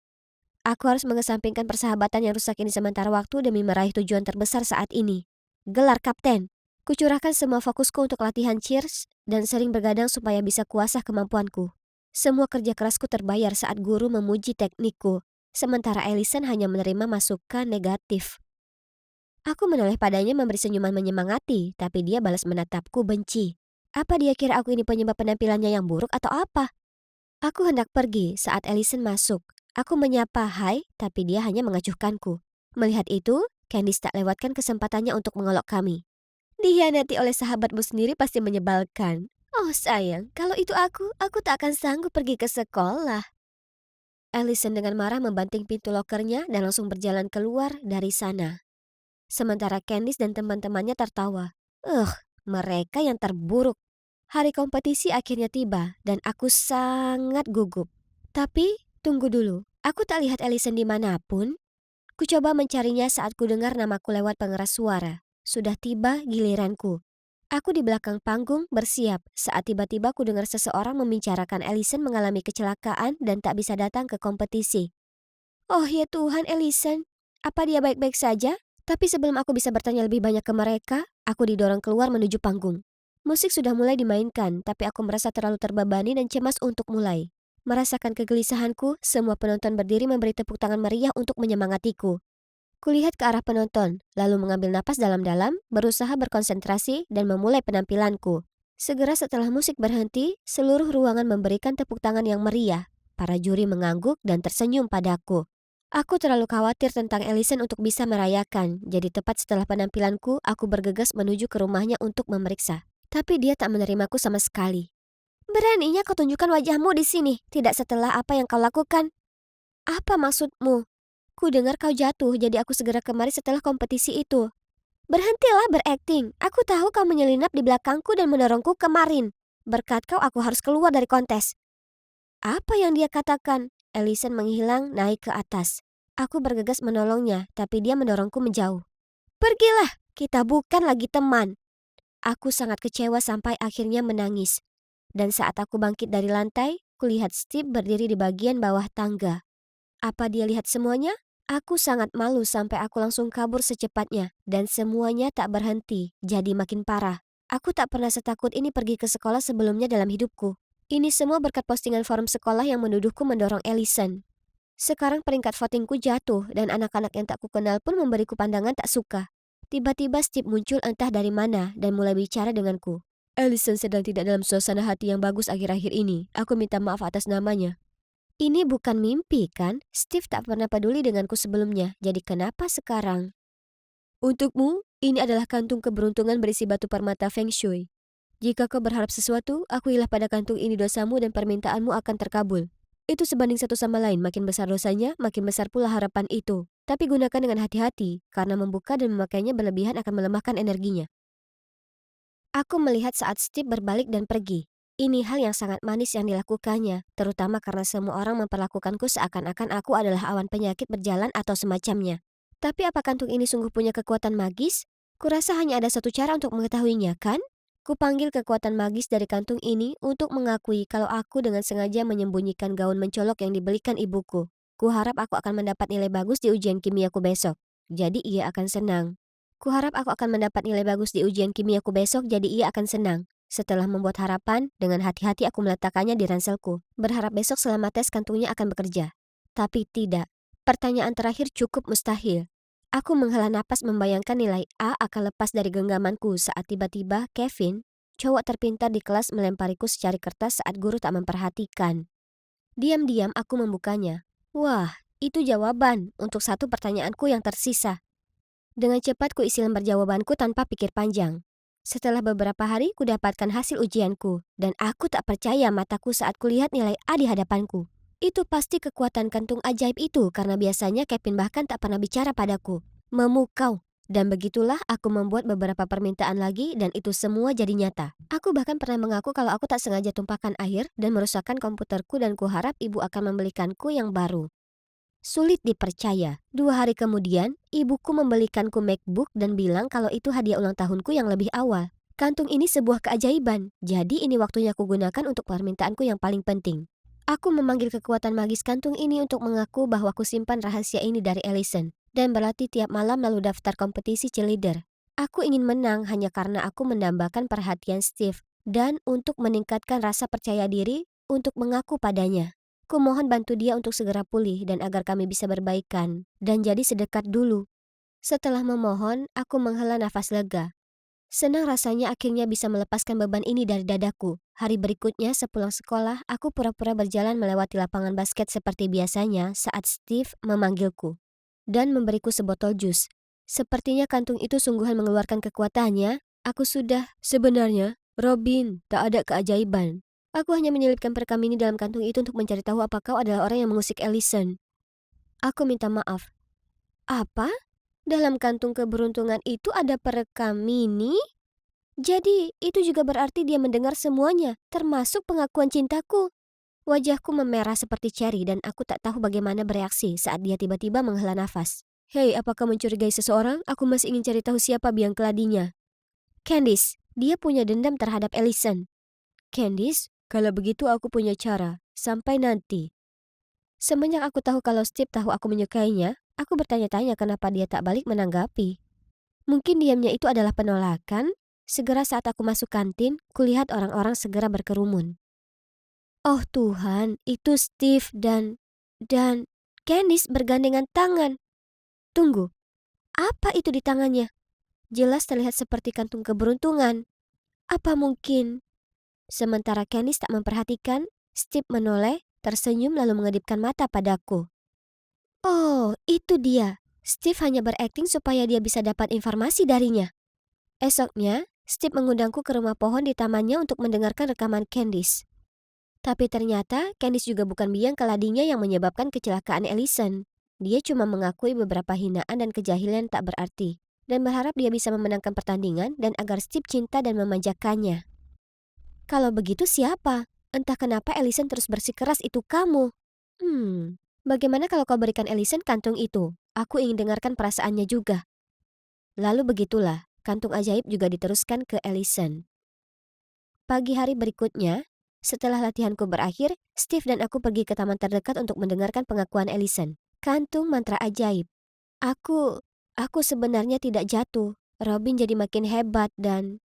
aku harus mengesampingkan persahabatan yang rusak ini sementara waktu demi meraih tujuan terbesar saat ini. Gelar kapten. Kucurahkan semua fokusku untuk latihan cheers dan sering bergadang supaya bisa kuasah kemampuanku. Semua kerja kerasku terbayar saat guru memuji teknikku, sementara Allison hanya menerima masukan negatif. Aku menoleh padanya memberi senyuman menyemangati, tapi dia balas menatapku benci. Apa dia kira aku ini penyebab penampilannya yang buruk atau apa? Aku hendak pergi saat Allison masuk. Aku menyapa hai, tapi dia hanya mengacuhkanku. Melihat itu, Candice tak lewatkan kesempatannya untuk mengolok kami. Dihianati oleh sahabatmu sendiri pasti menyebalkan. Oh sayang, kalau itu aku tak akan sanggup pergi ke sekolah. Allison dengan marah membanting pintu lokernya dan langsung berjalan keluar dari sana. Sementara Candice dan teman-temannya tertawa. Mereka yang terburuk. Hari kompetisi akhirnya tiba dan aku sangat gugup. Tapi, tunggu dulu. Aku tak lihat Allison dimanapun. Ku coba mencarinya saat ku dengar namaku lewat pengeras suara. Sudah tiba giliranku. Aku di belakang panggung bersiap saat tiba-tiba ku dengar seseorang membicarakan Allison mengalami kecelakaan dan tak bisa datang ke kompetisi. Oh ya Tuhan, Allison. Apa dia baik-baik saja? Tapi sebelum aku bisa bertanya lebih banyak ke mereka, aku didorong keluar menuju panggung. Musik sudah mulai dimainkan, tapi aku merasa terlalu terbebani dan cemas untuk mulai. Merasakan kegelisahanku, semua penonton berdiri memberi tepuk tangan meriah untuk menyemangatiku. Kulihat ke arah penonton, lalu mengambil napas dalam-dalam, berusaha berkonsentrasi dan memulai penampilanku. Segera setelah musik berhenti, seluruh ruangan memberikan tepuk tangan yang meriah. Para juri mengangguk dan tersenyum padaku. Aku terlalu khawatir tentang Allison untuk bisa merayakan, jadi tepat setelah penampilanku, aku bergegas menuju ke rumahnya untuk memeriksa. Tapi dia tak menerimaku sama sekali. Beraninya kau tunjukkan wajahmu di sini, tidak setelah apa yang kau lakukan. Apa maksudmu? Ku dengar kau jatuh, jadi aku segera kemari setelah kompetisi itu. Berhentilah berakting, aku tahu kau menyelinap di belakangku dan mendorongku kemarin. Berkat kau aku harus keluar dari kontes. Apa yang dia katakan? Allison menghilang naik ke atas. Aku bergegas menolongnya, tapi dia mendorongku menjauh. Pergilah, kita bukan lagi teman. Aku sangat kecewa sampai akhirnya menangis. Dan saat aku bangkit dari lantai, kulihat Steve berdiri di bagian bawah tangga. Apa dia lihat semuanya? Aku sangat malu sampai aku langsung kabur secepatnya. Dan semuanya tak berhenti, jadi makin parah. Aku tak pernah setakut ini pergi ke sekolah sebelumnya dalam hidupku. Ini semua berkat postingan forum sekolah yang menuduhku mendorong Allison. Sekarang peringkat votingku jatuh dan anak-anak yang tak kukenal pun memberiku pandangan tak suka. Tiba-tiba Steve muncul entah dari mana dan mulai bicara denganku. Allison sedang tidak dalam suasana hati yang bagus akhir-akhir ini. Aku minta maaf atas namanya. Ini bukan mimpi kan? Steve tak pernah peduli denganku sebelumnya. Jadi kenapa sekarang? Untukmu, ini adalah kantung keberuntungan berisi batu permata Feng Shui. Jika kau berharap sesuatu, akuilah pada kantung ini dosamu dan permintaanmu akan terkabul. Itu sebanding satu sama lain, makin besar dosanya, makin besar pula harapan itu. Tapi gunakan dengan hati-hati, karena membuka dan memakainya berlebihan akan melemahkan energinya. Aku melihat saat Steve berbalik dan pergi. Ini hal yang sangat manis yang dilakukannya, terutama karena semua orang memperlakukanku seakan-akan aku adalah awan penyakit berjalan atau semacamnya. Tapi apa kantung ini sungguh punya kekuatan magis? Kurasa hanya ada satu cara untuk mengetahuinya, kan? Kupanggil kekuatan magis dari kantung ini untuk mengakui kalau aku dengan sengaja menyembunyikan gaun mencolok yang dibelikan ibuku. Kuharap aku akan mendapat nilai bagus di ujian kimiaku besok. Jadi ia akan senang. Kuharap aku akan mendapat nilai bagus di ujian kimiaku besok, jadi ia akan senang. Setelah membuat harapan, dengan hati-hati aku meletakkannya di ranselku, berharap besok selama tes kantungnya akan bekerja. Tapi tidak. Pertanyaan terakhir cukup mustahil. Aku menghela napas membayangkan nilai A akan lepas dari genggamanku saat tiba-tiba Kevin, cowok terpintar di kelas, melempariku secari kertas saat guru tak memperhatikan. Diam-diam aku membukanya. Wah, itu jawaban untuk satu pertanyaanku yang tersisa. Dengan cepat ku isi lembar jawabanku tanpa pikir panjang. Setelah beberapa hari ku dapatkan hasil ujianku, dan aku tak percaya mataku saat kulihat nilai A di hadapanku. Itu pasti kekuatan kantung ajaib itu, karena biasanya Kevin bahkan tak pernah bicara padaku. Memukau. Dan begitulah aku membuat beberapa permintaan lagi dan itu semua jadi nyata. Aku bahkan pernah mengaku kalau aku tak sengaja tumpahkan air dan merusakkan komputerku dan kuharap ibu akan membelikanku yang baru. Sulit dipercaya, 2 hari kemudian, ibuku membelikanku MacBook dan bilang kalau itu hadiah ulang tahunku yang lebih awal. Kantung ini sebuah keajaiban, jadi ini waktunya kugunakan untuk permintaanku yang paling penting. Aku memanggil kekuatan magis kantung ini untuk mengaku bahwa kusimpan rahasia ini dari Allison, dan berlatih tiap malam lalu daftar kompetisi cheerleader. Aku ingin menang hanya karena aku mendambakan perhatian Steve, dan untuk meningkatkan rasa percaya diri untuk mengaku padanya. Kumohon bantu dia untuk segera pulih dan agar kami bisa berbaikan dan jadi sedekat dulu. Setelah memohon, aku menghela nafas lega. Senang rasanya akhirnya bisa melepaskan beban ini dari dadaku. Hari berikutnya sepulang sekolah, aku pura-pura berjalan melewati lapangan basket seperti biasanya saat Steve memanggilku dan memberiku sebotol jus. Sepertinya kantung itu sungguhan mengeluarkan kekuatannya. Aku sudah, sebenarnya, Robin, tak ada keajaiban. Aku hanya menyelipkan perekam ini dalam kantung itu untuk mencari tahu apa kau adalah orang yang mengusik Allison. Aku minta maaf. Apa? Dalam kantung keberuntungan itu ada perekam mini? Jadi, itu juga berarti dia mendengar semuanya, termasuk pengakuan cintaku. Wajahku memerah seperti ceri dan aku tak tahu bagaimana bereaksi saat dia tiba-tiba menghela nafas. Hei, apakah mencurigai seseorang? Aku masih ingin cari tahu siapa biang keladinya. Candice, dia punya dendam terhadap Allison. Candice? Kalau begitu aku punya cara. Sampai nanti. Semenjak aku tahu kalau Steve tahu aku menyukainya, aku bertanya-tanya kenapa dia tak balik menanggapi. Mungkin diamnya itu adalah penolakan. Segera saat aku masuk kantin, kulihat orang-orang segera berkerumun. Oh Tuhan, itu Steve dan Candice bergandengan tangan. Tunggu, apa itu di tangannya? Jelas terlihat seperti kantung keberuntungan. Apa mungkin? Sementara Candice tak memperhatikan, Steve menoleh, tersenyum lalu mengedipkan mata padaku. Oh, itu dia. Steve hanya berakting supaya dia bisa dapat informasi darinya. Esoknya, Steve mengundangku ke rumah pohon di tamannya untuk mendengarkan rekaman Candice. Tapi ternyata Candice juga bukan biang keladinya yang menyebabkan kecelakaan Allison. Dia cuma mengakui beberapa hinaan dan kejahilan tak berarti, dan berharap dia bisa memenangkan pertandingan dan agar Steve cinta dan memanjakannya. Kalau begitu siapa? Entah kenapa Allison terus bersikeras itu kamu. Bagaimana kalau kau berikan Allison kantung itu? Aku ingin dengarkan perasaannya juga. Lalu begitulah, kantung ajaib juga diteruskan ke Allison. Pagi hari berikutnya, setelah latihanku berakhir, Steve dan aku pergi ke taman terdekat untuk mendengarkan pengakuan Allison. Kantung mantra ajaib. Aku sebenarnya tidak jatuh. Robin jadi makin hebat dan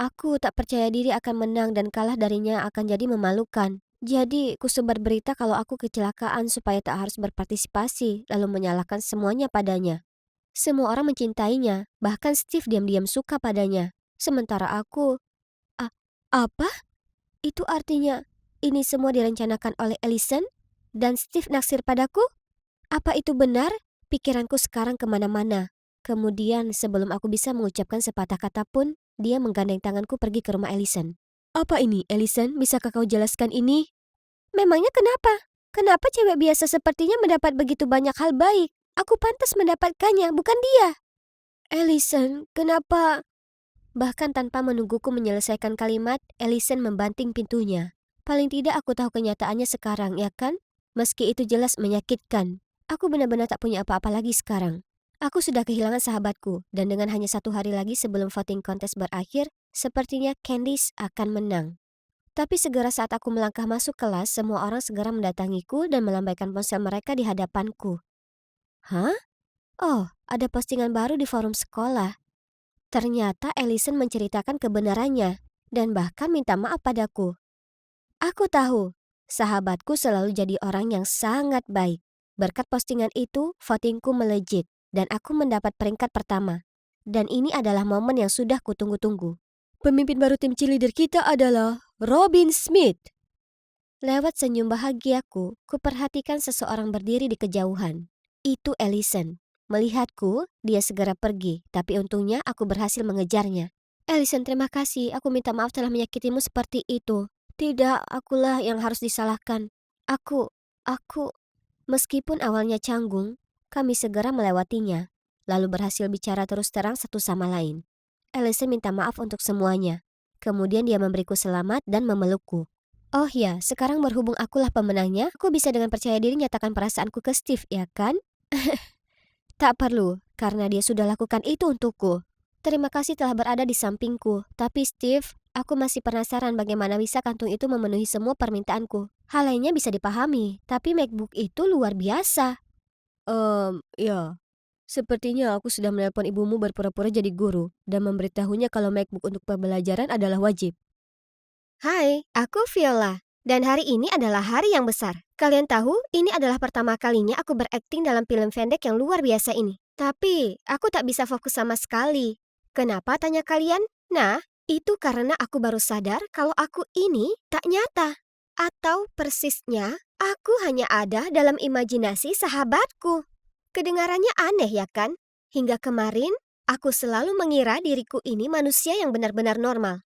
aku tak percaya diri akan menang dan kalah darinya akan jadi memalukan. Jadi, kusebar berita kalau aku kecelakaan supaya tak harus berpartisipasi, lalu menyalahkan semuanya padanya. Semua orang mencintainya, bahkan Steve diam-diam suka padanya. Sementara aku, apa? Itu artinya ini semua direncanakan oleh Allison? Dan Steve naksir padaku? Apa itu benar? Pikiranku sekarang kemana-mana. Kemudian sebelum aku bisa mengucapkan sepatah kata pun, dia menggandeng tanganku pergi ke rumah Allison. Apa ini, Allison? Bisakah kau jelaskan ini? Memangnya kenapa? Kenapa cewek biasa sepertinya mendapat begitu banyak hal baik? Aku pantas mendapatkannya, bukan dia. Allison, kenapa? Bahkan tanpa menungguku menyelesaikan kalimat, Ellison membanting pintunya. Paling tidak aku tahu kenyataannya sekarang, ya kan? Meski itu jelas menyakitkan. Aku benar-benar tak punya apa-apa lagi sekarang. Aku sudah kehilangan sahabatku, dan dengan hanya 1 hari lagi sebelum voting contest berakhir, sepertinya Candice akan menang. Tapi segera saat aku melangkah masuk kelas, semua orang segera mendatangiku dan melambaikan ponsel mereka di hadapanku. Hah? Oh, ada postingan baru di forum sekolah. Ternyata Ellison menceritakan kebenarannya, dan bahkan minta maaf padaku. Aku tahu, sahabatku selalu jadi orang yang sangat baik. Berkat postingan itu, votingku melejit, dan aku mendapat peringkat pertama. Dan ini adalah momen yang sudah kutunggu-tunggu. Pemimpin baru tim cheerleader kita adalah Robin Smith. Lewat senyum bahagiaku, kuperhatikan seseorang berdiri di kejauhan. Itu Ellison. Melihatku, dia segera pergi, tapi untungnya aku berhasil mengejarnya. Ellison, terima kasih. Aku minta maaf telah menyakitimu seperti itu. Tidak, akulah yang harus disalahkan. Aku. Meskipun awalnya canggung, kami segera melewatinya, lalu berhasil bicara terus terang satu sama lain. Ellison minta maaf untuk semuanya. Kemudian dia memberiku selamat dan memelukku. Oh ya, sekarang berhubung akulah pemenangnya, aku bisa dengan percaya diri nyatakan perasaanku ke Steve, ya kan? Tak perlu, karena dia sudah lakukan itu untukku. Terima kasih telah berada di sampingku. Tapi Steve, aku masih penasaran bagaimana bisa kantung itu memenuhi semua permintaanku. Hal lainnya bisa dipahami, tapi MacBook itu luar biasa. Ya. Sepertinya aku sudah menelpon ibumu berpura-pura jadi guru dan memberitahunya kalau MacBook untuk pembelajaran adalah wajib. Hai, aku Viola. Dan hari ini adalah hari yang besar. Kalian tahu, ini adalah pertama kalinya aku berakting dalam film pendek yang luar biasa ini. Tapi, aku tak bisa fokus sama sekali. Kenapa, tanya kalian? Nah, itu karena aku baru sadar kalau aku ini tak nyata. Atau persisnya, aku hanya ada dalam imajinasi sahabatku. Kedengarannya aneh ya kan? Hingga kemarin, aku selalu mengira diriku ini manusia yang benar-benar normal.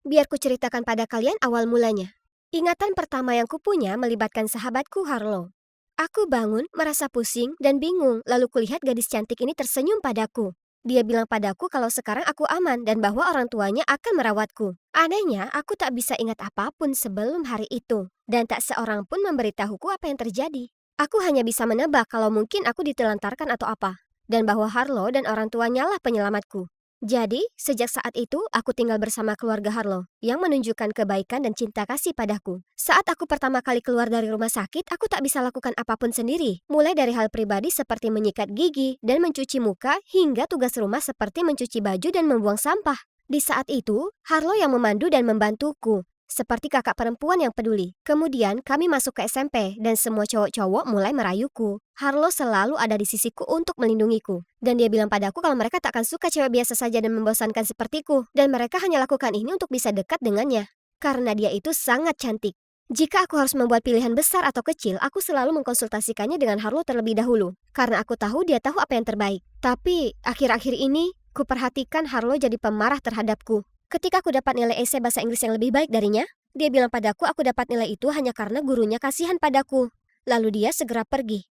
Biar ku ceritakan pada kalian awal mulanya. Ingatan pertama yang kupunya melibatkan sahabatku Harlow. Aku bangun, merasa pusing dan bingung, lalu kulihat gadis cantik ini tersenyum padaku. Dia bilang padaku kalau sekarang aku aman dan bahwa orang tuanya akan merawatku. Anehnya, aku tak bisa ingat apapun sebelum hari itu. Dan tak seorang pun memberitahuku apa yang terjadi. Aku hanya bisa menebak kalau mungkin aku ditelantarkan atau apa. Dan bahwa Harlow dan orang tuanya lah penyelamatku. Jadi, sejak saat itu, aku tinggal bersama keluarga Harlow yang menunjukkan kebaikan dan cinta kasih padaku. Saat aku pertama kali keluar dari rumah sakit, aku tak bisa lakukan apapun sendiri. Mulai dari hal pribadi seperti menyikat gigi dan mencuci muka, hingga tugas rumah seperti mencuci baju dan membuang sampah. Di saat itu, Harlow yang memandu dan membantuku. Seperti kakak perempuan yang peduli. Kemudian kami masuk ke SMP dan semua cowok-cowok mulai merayuku. Harlow selalu ada di sisiku untuk melindungiku. Dan dia bilang padaku kalau mereka tak akan suka cewek biasa saja dan membosankan sepertiku. Dan mereka hanya lakukan ini untuk bisa dekat dengannya. Karena dia itu sangat cantik. Jika aku harus membuat pilihan besar atau kecil, aku selalu mengkonsultasikannya dengan Harlow terlebih dahulu. Karena aku tahu dia tahu apa yang terbaik. Tapi akhir-akhir ini, kuperhatikan Harlow jadi pemarah terhadapku. Ketika aku dapat nilai esai bahasa Inggris yang lebih baik darinya, dia bilang padaku aku dapat nilai itu hanya karena gurunya kasihan padaku. Lalu dia segera pergi.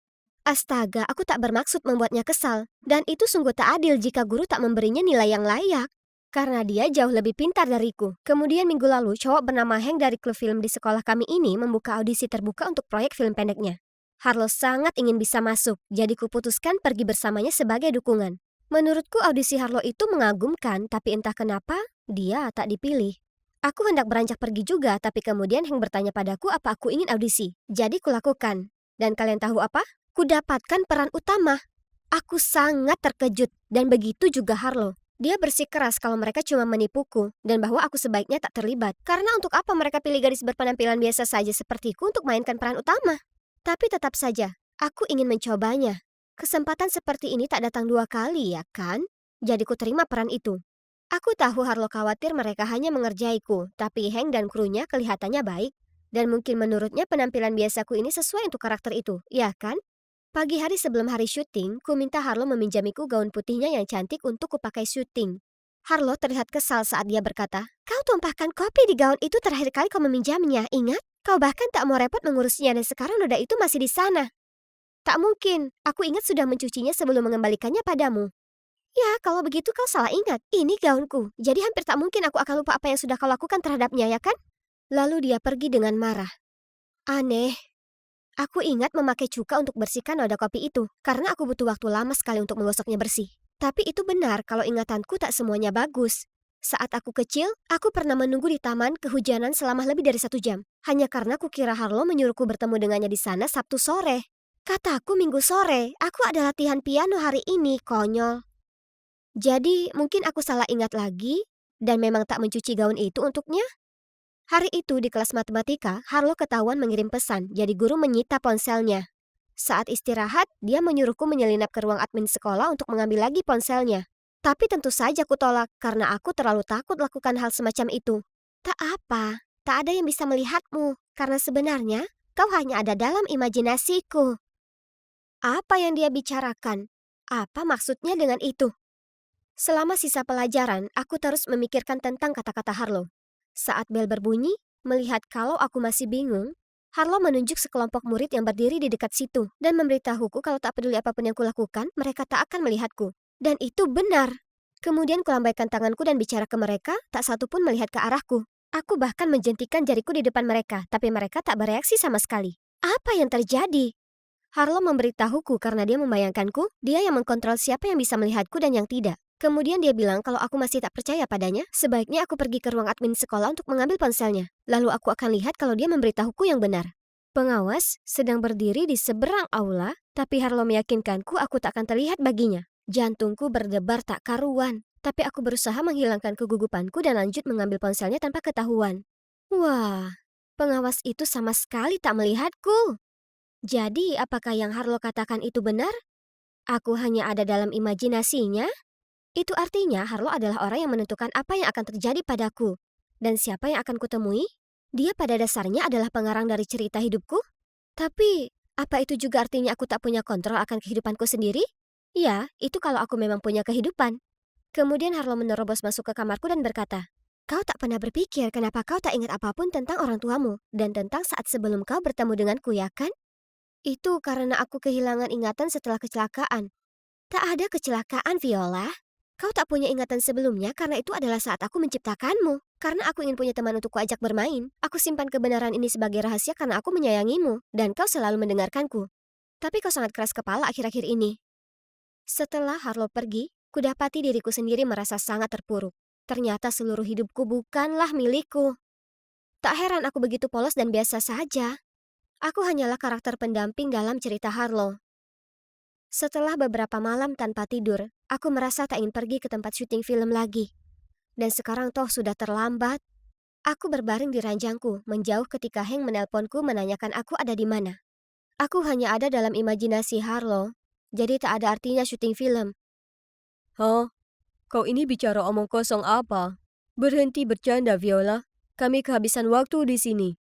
Astaga, aku tak bermaksud membuatnya kesal. Dan itu sungguh tak adil jika guru tak memberinya nilai yang layak. Karena dia jauh lebih pintar dariku. Kemudian minggu lalu, cowok bernama Hank dari klub film di sekolah kami ini membuka audisi terbuka untuk proyek film pendeknya. Harlow sangat ingin bisa masuk, jadi kuputuskan pergi bersamanya sebagai dukungan. Menurutku audisi Harlow itu mengagumkan, tapi entah kenapa, dia tak dipilih. Aku hendak beranjak pergi juga, tapi kemudian Hank bertanya padaku apa aku ingin audisi. Jadi kulakukan. Dan kalian tahu apa? Kudapatkan peran utama. Aku sangat terkejut, dan begitu juga Harlow. Dia bersikeras kalau mereka cuma menipuku, dan bahwa aku sebaiknya tak terlibat. Karena untuk apa mereka pilih gadis berpenampilan biasa saja sepertiku untuk mainkan peran utama? Tapi tetap saja, aku ingin mencobanya. Kesempatan seperti ini tak datang 2 kali, ya kan? Jadi ku terima peran itu. Aku tahu Harlow khawatir mereka hanya mengerjaiku, tapi Hank dan krunya kelihatannya baik. Dan mungkin menurutnya penampilan biasaku ini sesuai untuk karakter itu, ya kan? Pagi hari sebelum hari syuting, ku minta Harlow meminjamiku gaun putihnya yang cantik untuk kupakai syuting. Harlow terlihat kesal saat dia berkata, "Kau tumpahkan kopi di gaun itu terakhir kali kau meminjamnya, ingat? Kau bahkan tak mau repot mengurusnya dan sekarang noda itu masih di sana." "Tak mungkin, aku ingat sudah mencucinya sebelum mengembalikannya padamu." Ya, kalau begitu kau salah ingat. Ini gaunku, jadi hampir tak mungkin aku akan lupa apa yang sudah kau lakukan terhadapnya, ya kan? Lalu dia pergi dengan marah. Aneh. Aku ingat memakai cuka untuk bersihkan noda kopi itu, karena aku butuh waktu lama sekali untuk menggosoknya bersih. Tapi itu benar kalau ingatanku tak semuanya bagus. Saat aku kecil, aku pernah menunggu di taman kehujanan selama lebih dari 1 jam. Hanya karena kukira Harlo menyuruhku bertemu dengannya di sana Sabtu sore. Kataku Minggu sore, aku ada latihan piano hari ini, konyol. Jadi mungkin aku salah ingat lagi, dan memang tak mencuci gaun itu untuknya? Hari itu di kelas matematika, Harlo ketahuan mengirim pesan, jadi guru menyita ponselnya. Saat istirahat, dia menyuruhku menyelinap ke ruang admin sekolah untuk mengambil lagi ponselnya. Tapi tentu saja kutolak karena aku terlalu takut lakukan hal semacam itu. Tak apa, tak ada yang bisa melihatmu, karena sebenarnya kau hanya ada dalam imajinasiku. Apa yang dia bicarakan? Apa maksudnya dengan itu? Selama sisa pelajaran, aku terus memikirkan tentang kata-kata Harlo. Saat bel berbunyi, melihat kalau aku masih bingung, Harlo menunjuk sekelompok murid yang berdiri di dekat situ dan memberitahuku kalau tak peduli apapun yang kulakukan, mereka tak akan melihatku. Dan itu benar. Kemudian kulambaikan tanganku dan bicara ke mereka, tak satu pun melihat ke arahku. Aku bahkan menjentikan jariku di depan mereka, tapi mereka tak bereaksi sama sekali. Apa yang terjadi? Harlo memberitahuku karena dia membayangkanku, dia yang mengkontrol siapa yang bisa melihatku dan yang tidak. Kemudian dia bilang kalau aku masih tak percaya padanya, sebaiknya aku pergi ke ruang admin sekolah untuk mengambil ponselnya. Lalu aku akan lihat kalau dia memberitahuku yang benar. Pengawas sedang berdiri di seberang aula, tapi Harlo meyakinkanku aku tak akan terlihat baginya. Jantungku berdebar tak karuan, tapi aku berusaha menghilangkan kegugupanku dan lanjut mengambil ponselnya tanpa ketahuan. Wah, pengawas itu sama sekali tak melihatku. Jadi, apakah yang Harlo katakan itu benar? Aku hanya ada dalam imajinasinya? Itu artinya Harlo adalah orang yang menentukan apa yang akan terjadi padaku. Dan siapa yang akan kutemui? Dia pada dasarnya adalah pengarang dari cerita hidupku? Tapi, apa itu juga artinya aku tak punya kontrol akan kehidupanku sendiri? Ya, itu kalau aku memang punya kehidupan. Kemudian Harlo menerobos masuk ke kamarku dan berkata, "Kau tak pernah berpikir kenapa kau tak ingat apapun tentang orang tuamu dan tentang saat sebelum kau bertemu denganku, ya kan?" Itu karena aku kehilangan ingatan setelah kecelakaan. Tak ada kecelakaan, Viola. Kau tak punya ingatan sebelumnya karena itu adalah saat aku menciptakanmu. Karena aku ingin punya teman untuk kuajak bermain. Aku simpan kebenaran ini sebagai rahasia karena aku menyayangimu. Dan kau selalu mendengarkanku. Tapi kau sangat keras kepala akhir-akhir ini. Setelah Harlo pergi, kudapati diriku sendiri merasa sangat terpuruk. Ternyata seluruh hidupku bukanlah milikku. Tak heran aku begitu polos dan biasa saja. Aku hanyalah karakter pendamping dalam cerita Harlo. Setelah beberapa malam tanpa tidur, aku merasa tak ingin pergi ke tempat syuting film lagi. Dan sekarang toh sudah terlambat. Aku berbaring di ranjangku, menjauh ketika Hank menelponku menanyakan aku ada di mana. Aku hanya ada dalam imajinasi Harlo, jadi tak ada artinya syuting film. Hah? Kau ini bicara omong kosong apa? Berhenti bercanda, Viola. Kami kehabisan waktu di sini.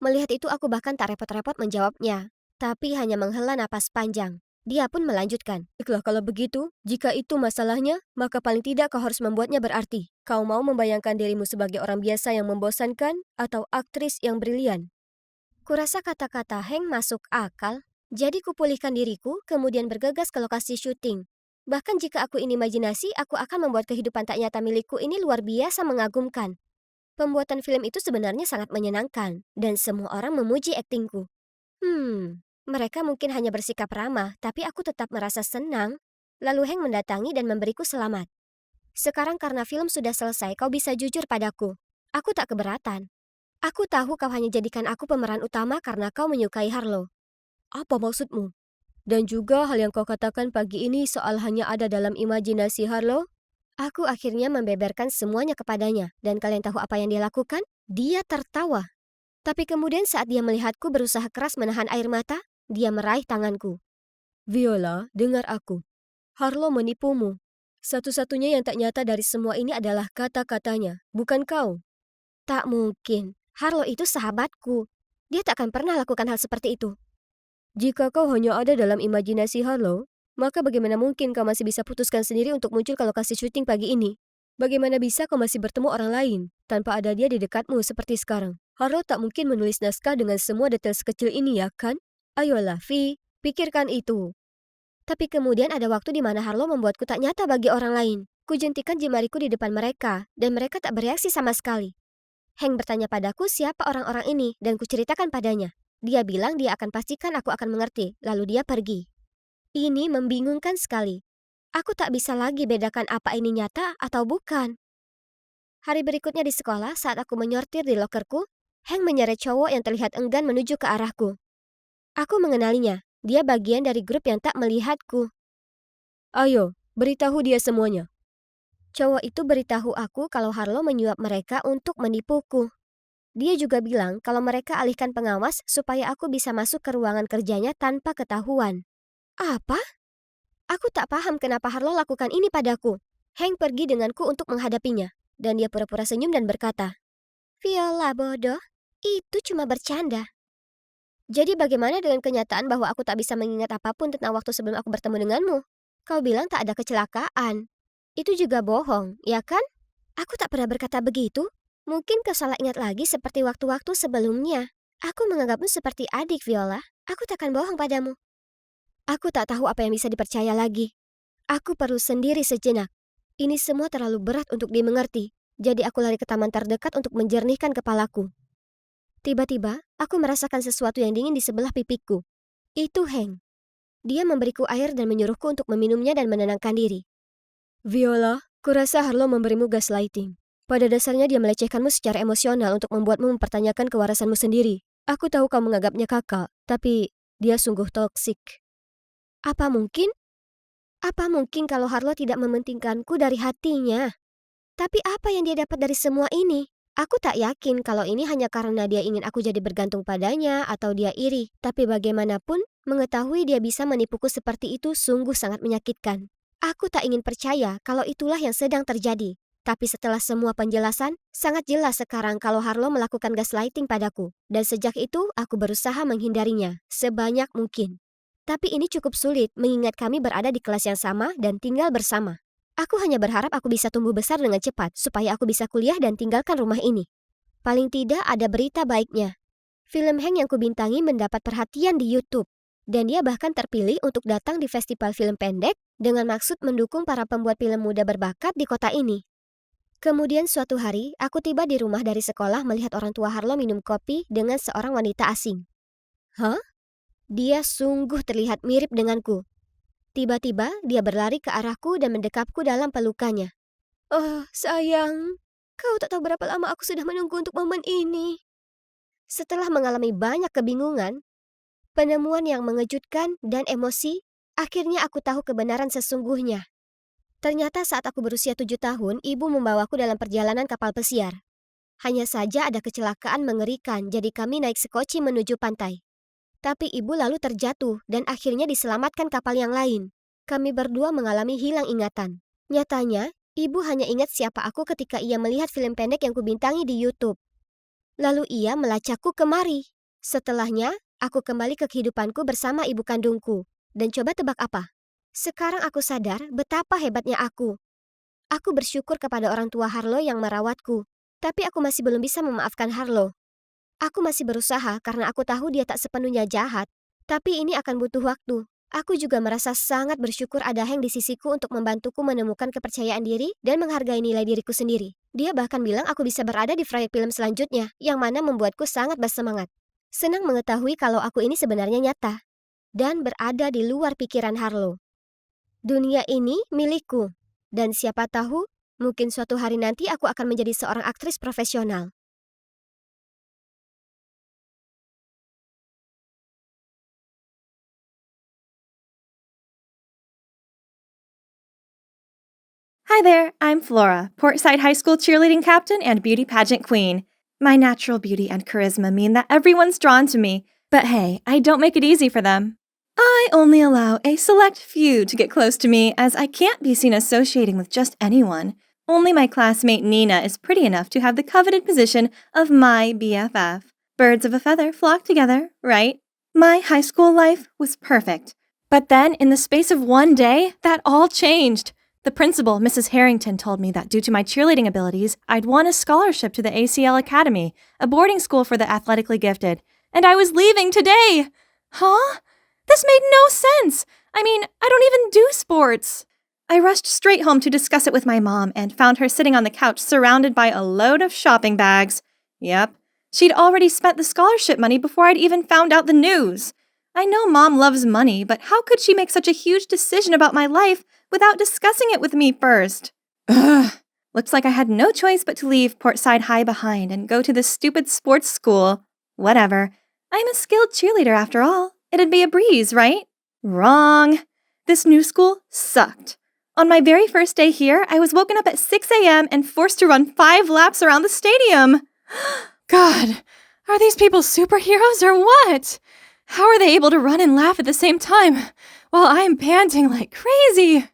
Melihat itu aku bahkan tak repot-repot menjawabnya, tapi hanya menghela napas panjang. Dia pun melanjutkan. Baiklah kalau begitu, jika itu masalahnya, maka paling tidak kau harus membuatnya berarti. Kau mau membayangkan dirimu sebagai orang biasa yang membosankan atau aktris yang brilian? Kurasa kata-kata Hank masuk akal, jadi kupulihkan diriku, kemudian bergegas ke lokasi syuting. Bahkan jika aku ini imajinasi, aku akan membuat kehidupan tak nyata milikku ini luar biasa mengagumkan. Pembuatan film itu sebenarnya sangat menyenangkan, dan semua orang memuji aktingku. Mereka mungkin hanya bersikap ramah, tapi aku tetap merasa senang. Lalu Hank mendatangi dan memberiku selamat. Sekarang karena film sudah selesai, kau bisa jujur padaku. Aku tak keberatan. Aku tahu kau hanya jadikan aku pemeran utama karena kau menyukai Harlo. Apa maksudmu? Dan juga hal yang kau katakan pagi ini soal hanya ada dalam imajinasi Harlo? Aku akhirnya membeberkan semuanya kepadanya, dan kalian tahu apa yang dia lakukan? Dia tertawa. Tapi kemudian saat dia melihatku berusaha keras menahan air mata, dia meraih tanganku. Viola, dengar aku. Harlo menipumu. Satu-satunya yang tak nyata dari semua ini adalah kata-katanya, bukan kau. Tak mungkin. Harlo itu sahabatku. Dia tak akan pernah lakukan hal seperti itu. Jika kau hanya ada dalam imajinasi Harlo, maka bagaimana mungkin kau masih bisa putuskan sendiri untuk muncul ke lokasi syuting pagi ini? Bagaimana bisa kau masih bertemu orang lain tanpa ada dia di dekatmu seperti sekarang? Harlo tak mungkin menulis naskah dengan semua detail sekecil ini, ya kan? Ayolah, Vi, pikirkan itu. Tapi kemudian ada waktu di mana Harlow membuatku tak nyata bagi orang lain. Kujentikan jemariku di depan mereka, dan mereka tak bereaksi sama sekali. Hank bertanya padaku siapa orang-orang ini, dan kuceritakan padanya. Dia bilang dia akan pastikan aku akan mengerti, lalu dia pergi. Ini membingungkan sekali. Aku tak bisa lagi bedakan apa ini nyata atau bukan. Hari berikutnya di sekolah, saat aku menyortir di lokerku, Hank menyeret cowok yang terlihat enggan menuju ke arahku. Aku mengenalinya. Dia bagian dari grup yang tak melihatku. Ayo, beritahu dia semuanya. Cowok itu beritahu aku kalau Harlow menyuap mereka untuk menipuku. Dia juga bilang kalau mereka alihkan pengawas supaya aku bisa masuk ke ruangan kerjanya tanpa ketahuan. Apa? Aku tak paham kenapa Harlow lakukan ini padaku. Hank pergi denganku untuk menghadapinya, dan dia pura-pura senyum dan berkata, Viola bodoh, itu cuma bercanda. Jadi bagaimana dengan kenyataan bahwa aku tak bisa mengingat apapun tentang waktu sebelum aku bertemu denganmu? Kau bilang tak ada kecelakaan. Itu juga bohong, ya kan? Aku tak pernah berkata begitu. Mungkin kau salah ingat lagi seperti waktu-waktu sebelumnya. Aku menganggapmu seperti adik, Viola. Aku takkan bohong padamu. Aku tak tahu apa yang bisa dipercaya lagi. Aku perlu sendiri sejenak. Ini semua terlalu berat untuk dimengerti. Jadi aku lari ke taman terdekat untuk menjernihkan kepalaku. Tiba-tiba, aku merasakan sesuatu yang dingin di sebelah pipiku. Itu Hank. Dia memberiku air dan menyuruhku untuk meminumnya dan menenangkan diri. Viola, kurasa Harlow memberimu gaslighting. Pada dasarnya dia melecehkanmu secara emosional untuk membuatmu mempertanyakan kewarasanmu sendiri. Aku tahu kau menganggapnya kakak, tapi dia sungguh toksik. Apa mungkin? Apa mungkin kalau Harlow tidak mementingkanku dari hatinya? Tapi apa yang dia dapat dari semua ini? Aku tak yakin kalau ini hanya karena dia ingin aku jadi bergantung padanya atau dia iri. Tapi bagaimanapun, mengetahui dia bisa menipuku seperti itu sungguh sangat menyakitkan. Aku tak ingin percaya kalau itulah yang sedang terjadi. Tapi setelah semua penjelasan, sangat jelas sekarang kalau Harlow melakukan gaslighting padaku. Dan sejak itu, aku berusaha menghindarinya sebanyak mungkin. Tapi ini cukup sulit mengingat kami berada di kelas yang sama dan tinggal bersama. Aku hanya berharap aku bisa tumbuh besar dengan cepat supaya aku bisa kuliah dan tinggalkan rumah ini. Paling tidak ada berita baiknya. Film Hank yang kubintangi mendapat perhatian di YouTube. Dan dia bahkan terpilih untuk datang di festival film pendek dengan maksud mendukung para pembuat film muda berbakat di kota ini. Kemudian suatu hari, aku tiba di rumah dari sekolah melihat orang tua Harlow minum kopi dengan seorang wanita asing. Hah? Dia sungguh terlihat mirip denganku. Tiba-tiba, dia berlari ke arahku dan mendekapku dalam pelukannya. Oh, sayang. Kau tak tahu berapa lama aku sudah menunggu untuk momen ini. Setelah mengalami banyak kebingungan, penemuan yang mengejutkan dan emosi, akhirnya aku tahu kebenaran sesungguhnya. Ternyata saat aku berusia 7 tahun, ibu membawaku dalam perjalanan kapal pesiar. Hanya saja ada kecelakaan mengerikan, jadi kami naik sekoci menuju pantai. Tapi ibu lalu terjatuh dan akhirnya diselamatkan kapal yang lain. Kami berdua mengalami hilang ingatan. Nyatanya, ibu hanya ingat siapa aku ketika ia melihat film pendek yang kubintangi di YouTube. Lalu ia melacakku kemari. Setelahnya, aku kembali ke kehidupanku bersama ibu kandungku. Dan coba tebak apa? Sekarang aku sadar betapa hebatnya aku. Aku bersyukur kepada orang tua Harlow yang merawatku. Tapi aku masih belum bisa memaafkan Harlow. Aku masih berusaha karena aku tahu dia tak sepenuhnya jahat. Tapi ini akan butuh waktu. Aku juga merasa sangat bersyukur ada Hank di sisiku untuk membantuku menemukan kepercayaan diri dan menghargai nilai diriku sendiri. Dia bahkan bilang aku bisa berada di proyek film selanjutnya, yang mana membuatku sangat bersemangat. Senang mengetahui kalau aku ini sebenarnya nyata dan berada di luar pikiran Harlow. Dunia ini milikku, dan siapa tahu, mungkin suatu hari nanti aku akan menjadi seorang aktris profesional. Hi there, I'm Flora, Portside High School cheerleading captain and beauty pageant queen. My natural beauty and charisma mean that everyone's drawn to me, but hey, I don't make it easy for them. I only allow a select few to get close to me as I can't be seen associating with just anyone. Only my classmate Nina is pretty enough to have the coveted position of my BFF. Birds of a feather flock together, right? My high school life was perfect. But then, in the space of one day, that all changed. The principal, Mrs. Harrington, told me that due to my cheerleading abilities, I'd won a scholarship to the ACL Academy, a boarding school for the athletically gifted, and I was leaving today! Huh? This made no sense! I mean, I don't even do sports. I rushed straight home to discuss it with my mom and found her sitting on the couch surrounded by a load of shopping bags. Yep, she'd already spent the scholarship money before I'd even found out the news. I know Mom loves money, but how could she make such a huge decision about my life without discussing it with me first? Ugh. Looks like I had no choice but to leave Portside High behind and go to this stupid sports school. Whatever. I'm a skilled cheerleader after all. It'd be a breeze, right? Wrong. This new school sucked. On my very first day here, I was woken up at 6 a.m. and forced to run 5 laps around the stadium. God, are these people superheroes or what? How are they able to run and laugh at the same time while I'm panting like crazy?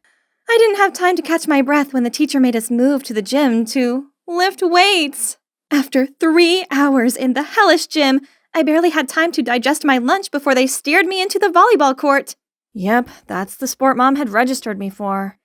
I didn't have time to catch my breath when the teacher made us move to the gym to lift weights. After 3 hours in the hellish gym, I barely had time to digest my lunch before they steered me into the volleyball court. Yep, that's the sport Mom had registered me for.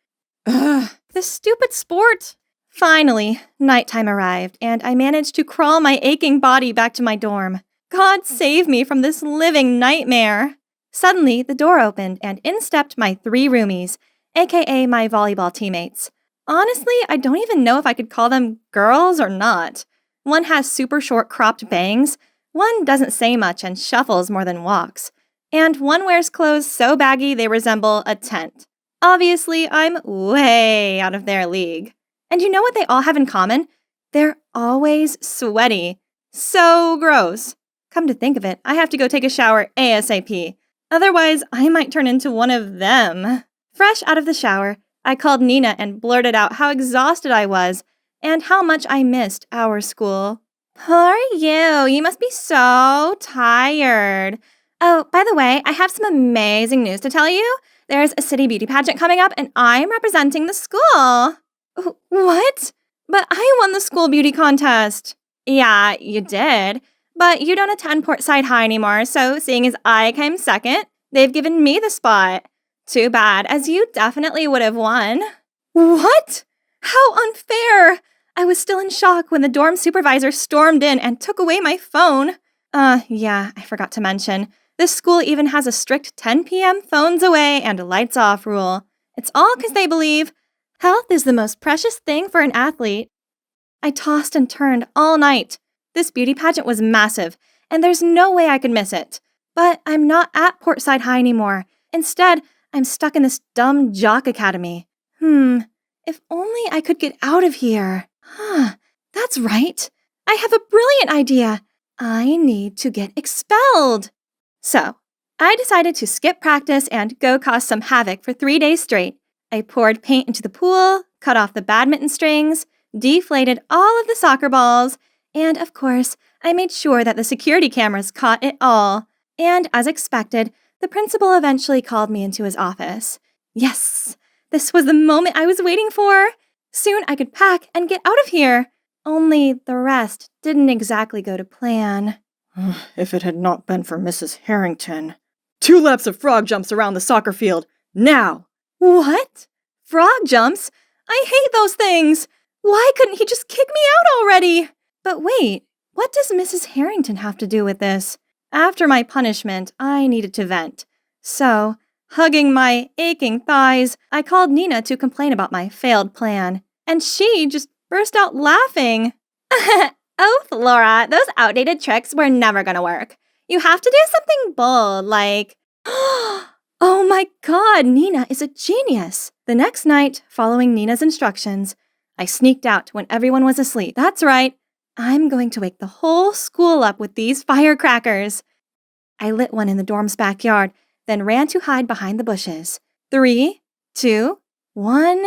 Ugh, this stupid sport. Finally, nighttime arrived, and I managed to crawl my aching body back to my dorm. God save me from this living nightmare. Suddenly, the door opened, and in stepped my 3 roomies, aka my volleyball teammates. Honestly, I don't even know if I could call them girls or not. One has super short cropped bangs, one doesn't say much and shuffles more than walks, and one wears clothes so baggy they resemble a tent. Obviously, I'm way out of their league. And you know what they all have in common? They're always sweaty. So gross. Come to think of it, I have to go take a shower ASAP. Otherwise, I might turn into one of them. Fresh out of the shower, I called Nina and blurted out how exhausted I was and how much I missed our school. Poor you, you must be so tired. Oh, by the way, I have some amazing news to tell you. There's a city beauty pageant coming up and I'm representing the school. What? But I won the school beauty contest. Yeah, you did. But you don't attend Portside High anymore, so seeing as I came second, they've given me the spot. Too bad, as you definitely would have won. What? How unfair! I was still in shock when the dorm supervisor stormed in and took away my phone. Yeah, I forgot to mention. This school even has a strict 10 p.m. phones away and lights off rule. It's all because they believe health is the most precious thing for an athlete. I tossed and turned all night. This beauty pageant was massive, and there's no way I could miss it. But I'm not at Portside High anymore. Instead, I'm stuck in this dumb jock academy. If only I could get out of here. That's right. I have a brilliant idea. I need to get expelled. So, I decided to skip practice and go cause some havoc for 3 days straight. I poured paint into the pool, cut off the badminton strings, deflated all of the soccer balls, and of course, I made sure that the security cameras caught it all. And as expected, the principal eventually called me into his office. Yes, this was the moment I was waiting for. Soon I could pack and get out of here. Only the rest didn't exactly go to plan. If it had not been for Mrs. Harrington. 2 laps of frog jumps around the soccer field, now! What? Frog jumps? I hate those things! Why couldn't he just kick me out already? But wait, what does Mrs. Harrington have to do with this? After my punishment, I needed to vent. So, hugging my aching thighs, I called Nina to complain about my failed plan. And she just burst out laughing. Oh, Flora, those outdated tricks were never gonna work. You have to do something bold, like... Oh my god, Nina is a genius! The next night, following Nina's instructions, I sneaked out when everyone was asleep. That's right, I'm going to wake the whole school up with these firecrackers. I lit one in the dorm's backyard, then ran to hide behind the bushes. 3, 2, 1,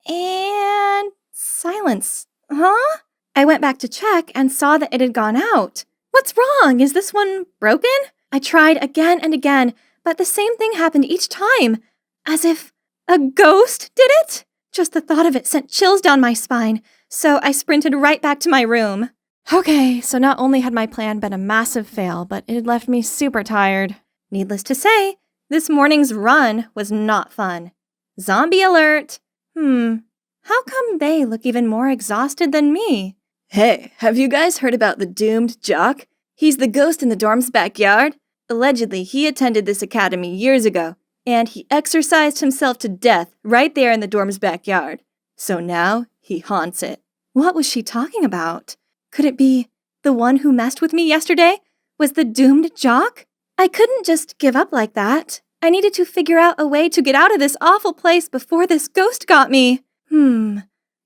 and... silence. Huh? I went back to check and saw that it had gone out. What's wrong? Is this one broken? I tried again and again, but the same thing happened each time. As if a ghost did it? Just the thought of it sent chills down my spine, so I sprinted right back to my room. Okay, so not only had my plan been a massive fail, but it had left me super tired. Needless to say, this morning's run was not fun. Zombie alert! How come they look even more exhausted than me? Hey, have you guys heard about the doomed jock? He's the ghost in the dorm's backyard. Allegedly, he attended this academy years ago, And he exercised himself to death right there in the dorm's backyard. So now he haunts it. What was she talking about? Could it be the one who messed with me yesterday was the doomed jock? I couldn't just give up like that. I needed to figure out a way to get out of this awful place before this ghost got me.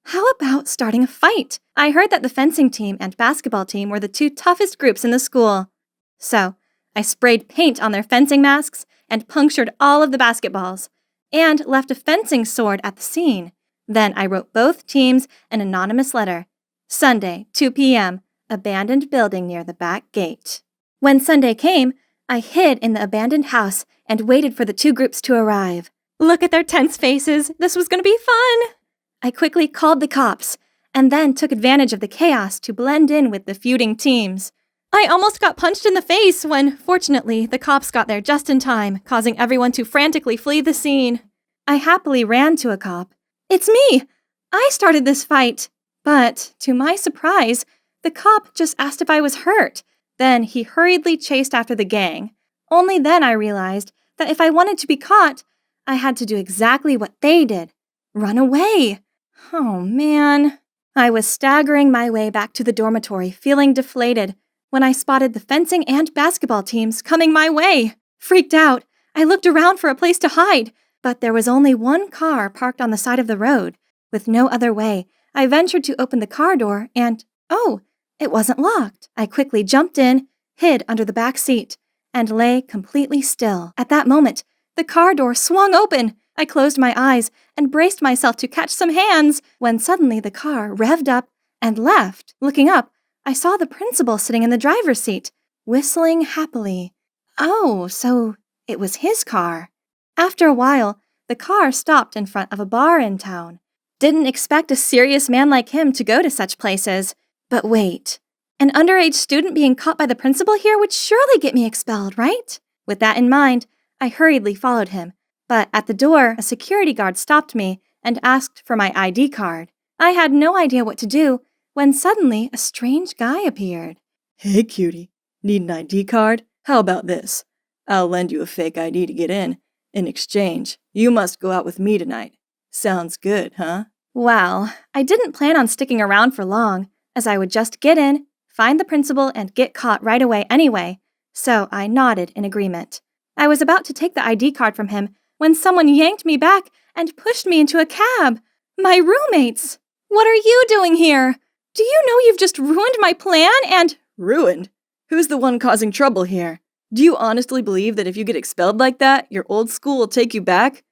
How about starting a fight? I heard that the fencing team and basketball team were the two toughest groups in the school. So, I sprayed paint on their fencing masks and punctured all of the basketballs, and left a fencing sword at the scene. Then I wrote both teams an anonymous letter. Sunday, 2 p.m., abandoned building near the back gate. When Sunday came, I hid in the abandoned house and waited for the two groups to arrive. Look at their tense faces. This was going to be fun. I quickly called the cops and then took advantage of the chaos to blend in with the feuding teams. I almost got punched in the face when, fortunately, the cops got there just in time, causing everyone to frantically flee the scene. I happily ran to a cop. It's me! I started this fight! But, to my surprise, the cop just asked if I was hurt. Then he hurriedly chased after the gang. Only then I realized that if I wanted to be caught, I had to do exactly what they did. Run away! Oh, man. I was staggering my way back to the dormitory, feeling deflated, when I spotted the fencing and basketball teams coming my way. Freaked out, I looked around for a place to hide, but there was only one car parked on the side of the road. With no other way, I ventured to open the car door and, oh, it wasn't locked. I quickly jumped in, hid under the back seat, and lay completely still. At that moment, the car door swung open. I closed my eyes and braced myself to catch some hands when suddenly the car revved up and left. Looking up, I saw the principal sitting in the driver's seat, whistling happily. Oh, so it was his car. After a while, the car stopped in front of a bar in town. Didn't expect a serious man like him to go to such places. But wait, an underage student being caught by the principal here would surely get me expelled, right? With that in mind, I hurriedly followed him. But at the door, a security guard stopped me and asked for my ID card. I had no idea what to do when suddenly a strange guy appeared. Hey, cutie. Need an ID card? How about this? I'll lend you a fake ID to get in. In exchange, you must go out with me tonight. Sounds good, huh? Well, I didn't plan on sticking around for long, as I would just get in, find the principal, and get caught right away anyway, so I nodded in agreement. I was about to take the ID card from him when someone yanked me back and pushed me into a cab. My roommates! What are you doing here? Do you know you've just ruined my plan and— Ruined? Who's the one causing trouble here? Do you honestly believe that if you get expelled like that, your old school will take you back?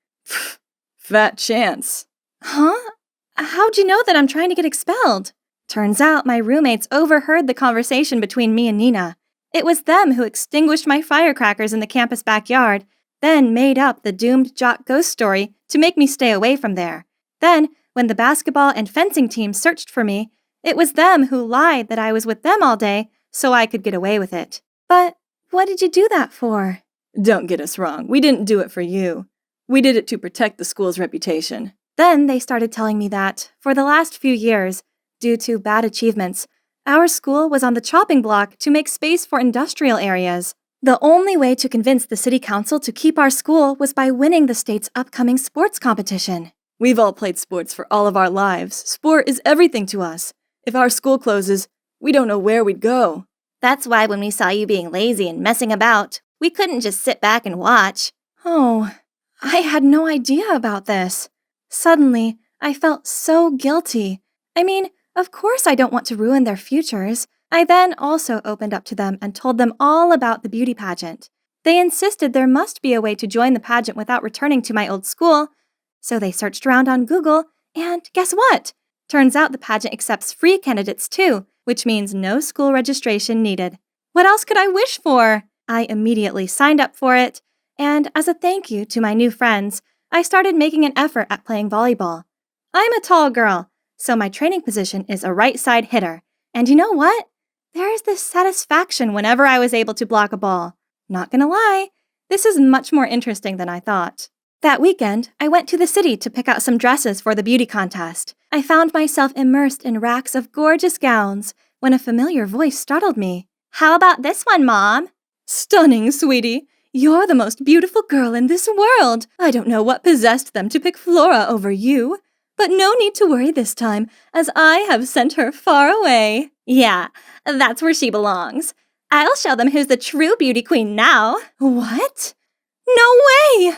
Fat chance. Huh? How'd you know that I'm trying to get expelled? Turns out my roommates overheard the conversation between me and Nina. It was them who extinguished my firecrackers in the campus backyard, then made up the doomed jock ghost story to make me stay away from there. Then, when the basketball and fencing teams searched for me, it was them who lied that I was with them all day so I could get away with it. But what did you do that for? Don't get us wrong, we didn't do it for you. We did it to protect the school's reputation. Then they started telling me that, for the last few years, due to bad achievements, our school was on the chopping block to make space for industrial areas. The only way to convince the city council to keep our school was by winning the state's upcoming sports competition. We've all played sports for all of our lives. Sport is everything to us. If our school closes, we don't know where we'd go. That's why when we saw you being lazy and messing about, we couldn't just sit back and watch. Oh, I had no idea about this. Suddenly, I felt so guilty. I mean, of course I don't want to ruin their futures. I then also opened up to them and told them all about the beauty pageant. They insisted there must be a way to join the pageant without returning to my old school. So they searched around on Google, and guess what? Turns out the pageant accepts free candidates too, which means no school registration needed. What else could I wish for? I immediately signed up for it, and as a thank you to my new friends, I started making an effort at playing volleyball. I'm a tall girl, so my training position is a right side hitter. And you know what? There is this satisfaction whenever I was able to block a ball. Not gonna lie, this is much more interesting than I thought. That weekend, I went to the city to pick out some dresses for the beauty contest. I found myself immersed in racks of gorgeous gowns when a familiar voice startled me. How about this one, Mom? Stunning, sweetie. You're the most beautiful girl in this world. I don't know what possessed them to pick Flora over you. But no need to worry this time, as I have sent her far away. Yeah, that's where she belongs. I'll show them who's the true beauty queen now. What? No way!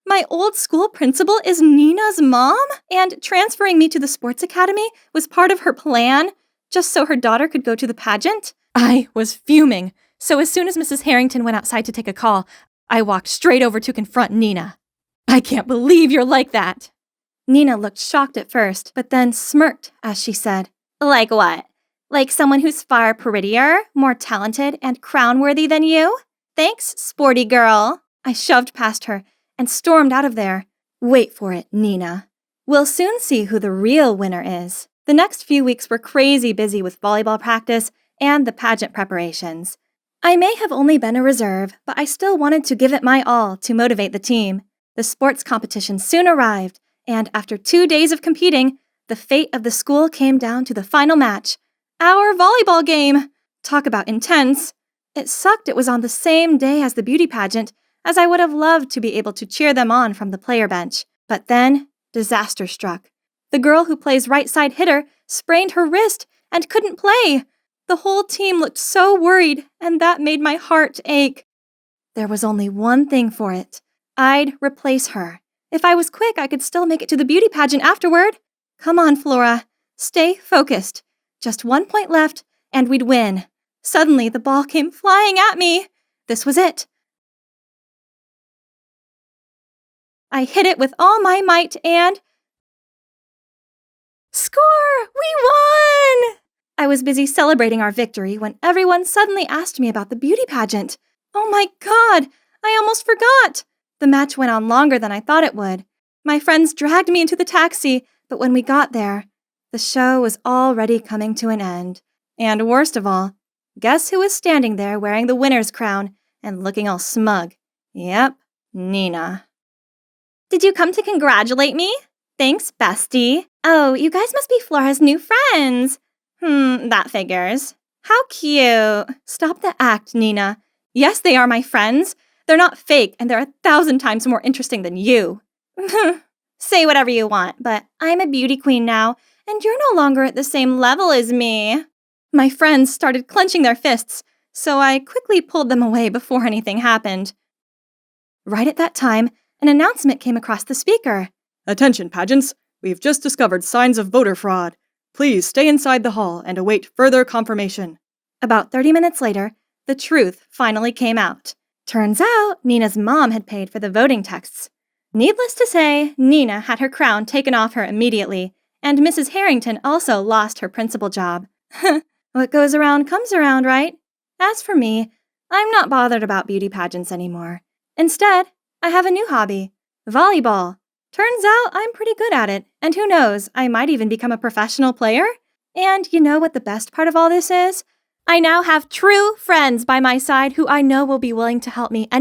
My old school principal is Nina's mom? And transferring me to the sports academy was part of her plan, just so her daughter could go to the pageant? I was fuming, so as soon as Mrs. Harrington went outside to take a call, I walked straight over to confront Nina. I can't believe you're like that. Nina looked shocked at first, but then smirked as she said, Like what? Like someone who's far prettier, more talented, and crown-worthy than you? Thanks, sporty girl. I shoved past her and stormed out of there. Wait for it, Nina. We'll soon see who the real winner is. The next few weeks were crazy busy with volleyball practice and the pageant preparations. I may have only been a reserve, but I still wanted to give it my all to motivate the team. The sports competition soon arrived, and after 2 days of competing, the fate of the school came down to the final match. Our volleyball game! Talk about intense. It sucked it was on the same day as the beauty pageant, as I would have loved to be able to cheer them on from the player bench. But then, disaster struck. The girl who plays right side hitter sprained her wrist and couldn't play. The whole team looked so worried, and that made my heart ache. There was only one thing for it. I'd replace her. If I was quick, I could still make it to the beauty pageant afterward. Come on, Flora. Stay focused. Just 1 point left, and we'd win. Suddenly, the ball came flying at me. This was it. I hit it with all my might and... Score! We won! I was busy celebrating our victory when everyone suddenly asked me about the beauty pageant. Oh my God! I almost forgot! The match went on longer than I thought it would. My friends dragged me into the taxi, but when we got there, the show was already coming to an end. And worst of all, guess who was standing there wearing the winner's crown and looking all smug? Yep, Nina. Did you come to congratulate me? Thanks, bestie. Oh, you guys must be Flora's new friends. That figures. How cute. Stop the act, Nina. Yes, they are my friends. They're not fake, and they're 1,000 times more interesting than you. Say whatever you want, but I'm a beauty queen now, and you're no longer at the same level as me. My friends started clenching their fists, so I quickly pulled them away before anything happened. Right at that time, an announcement came across the speaker. Attention, pageants. We've just discovered signs of voter fraud. Please stay inside the hall and await further confirmation. About 30 minutes later, the truth finally came out. Turns out, Nina's mom had paid for the voting texts. Needless to say, Nina had her crown taken off her immediately, and Mrs. Harrington also lost her principal job. What goes around comes around, right? As for me, I'm not bothered about beauty pageants anymore. Instead, I have a new hobby, volleyball. Turns out I'm pretty good at it, and who knows, I might even become a professional player. And you know what the best part of all this is? I now have true friends by my side who I know will be willing to help me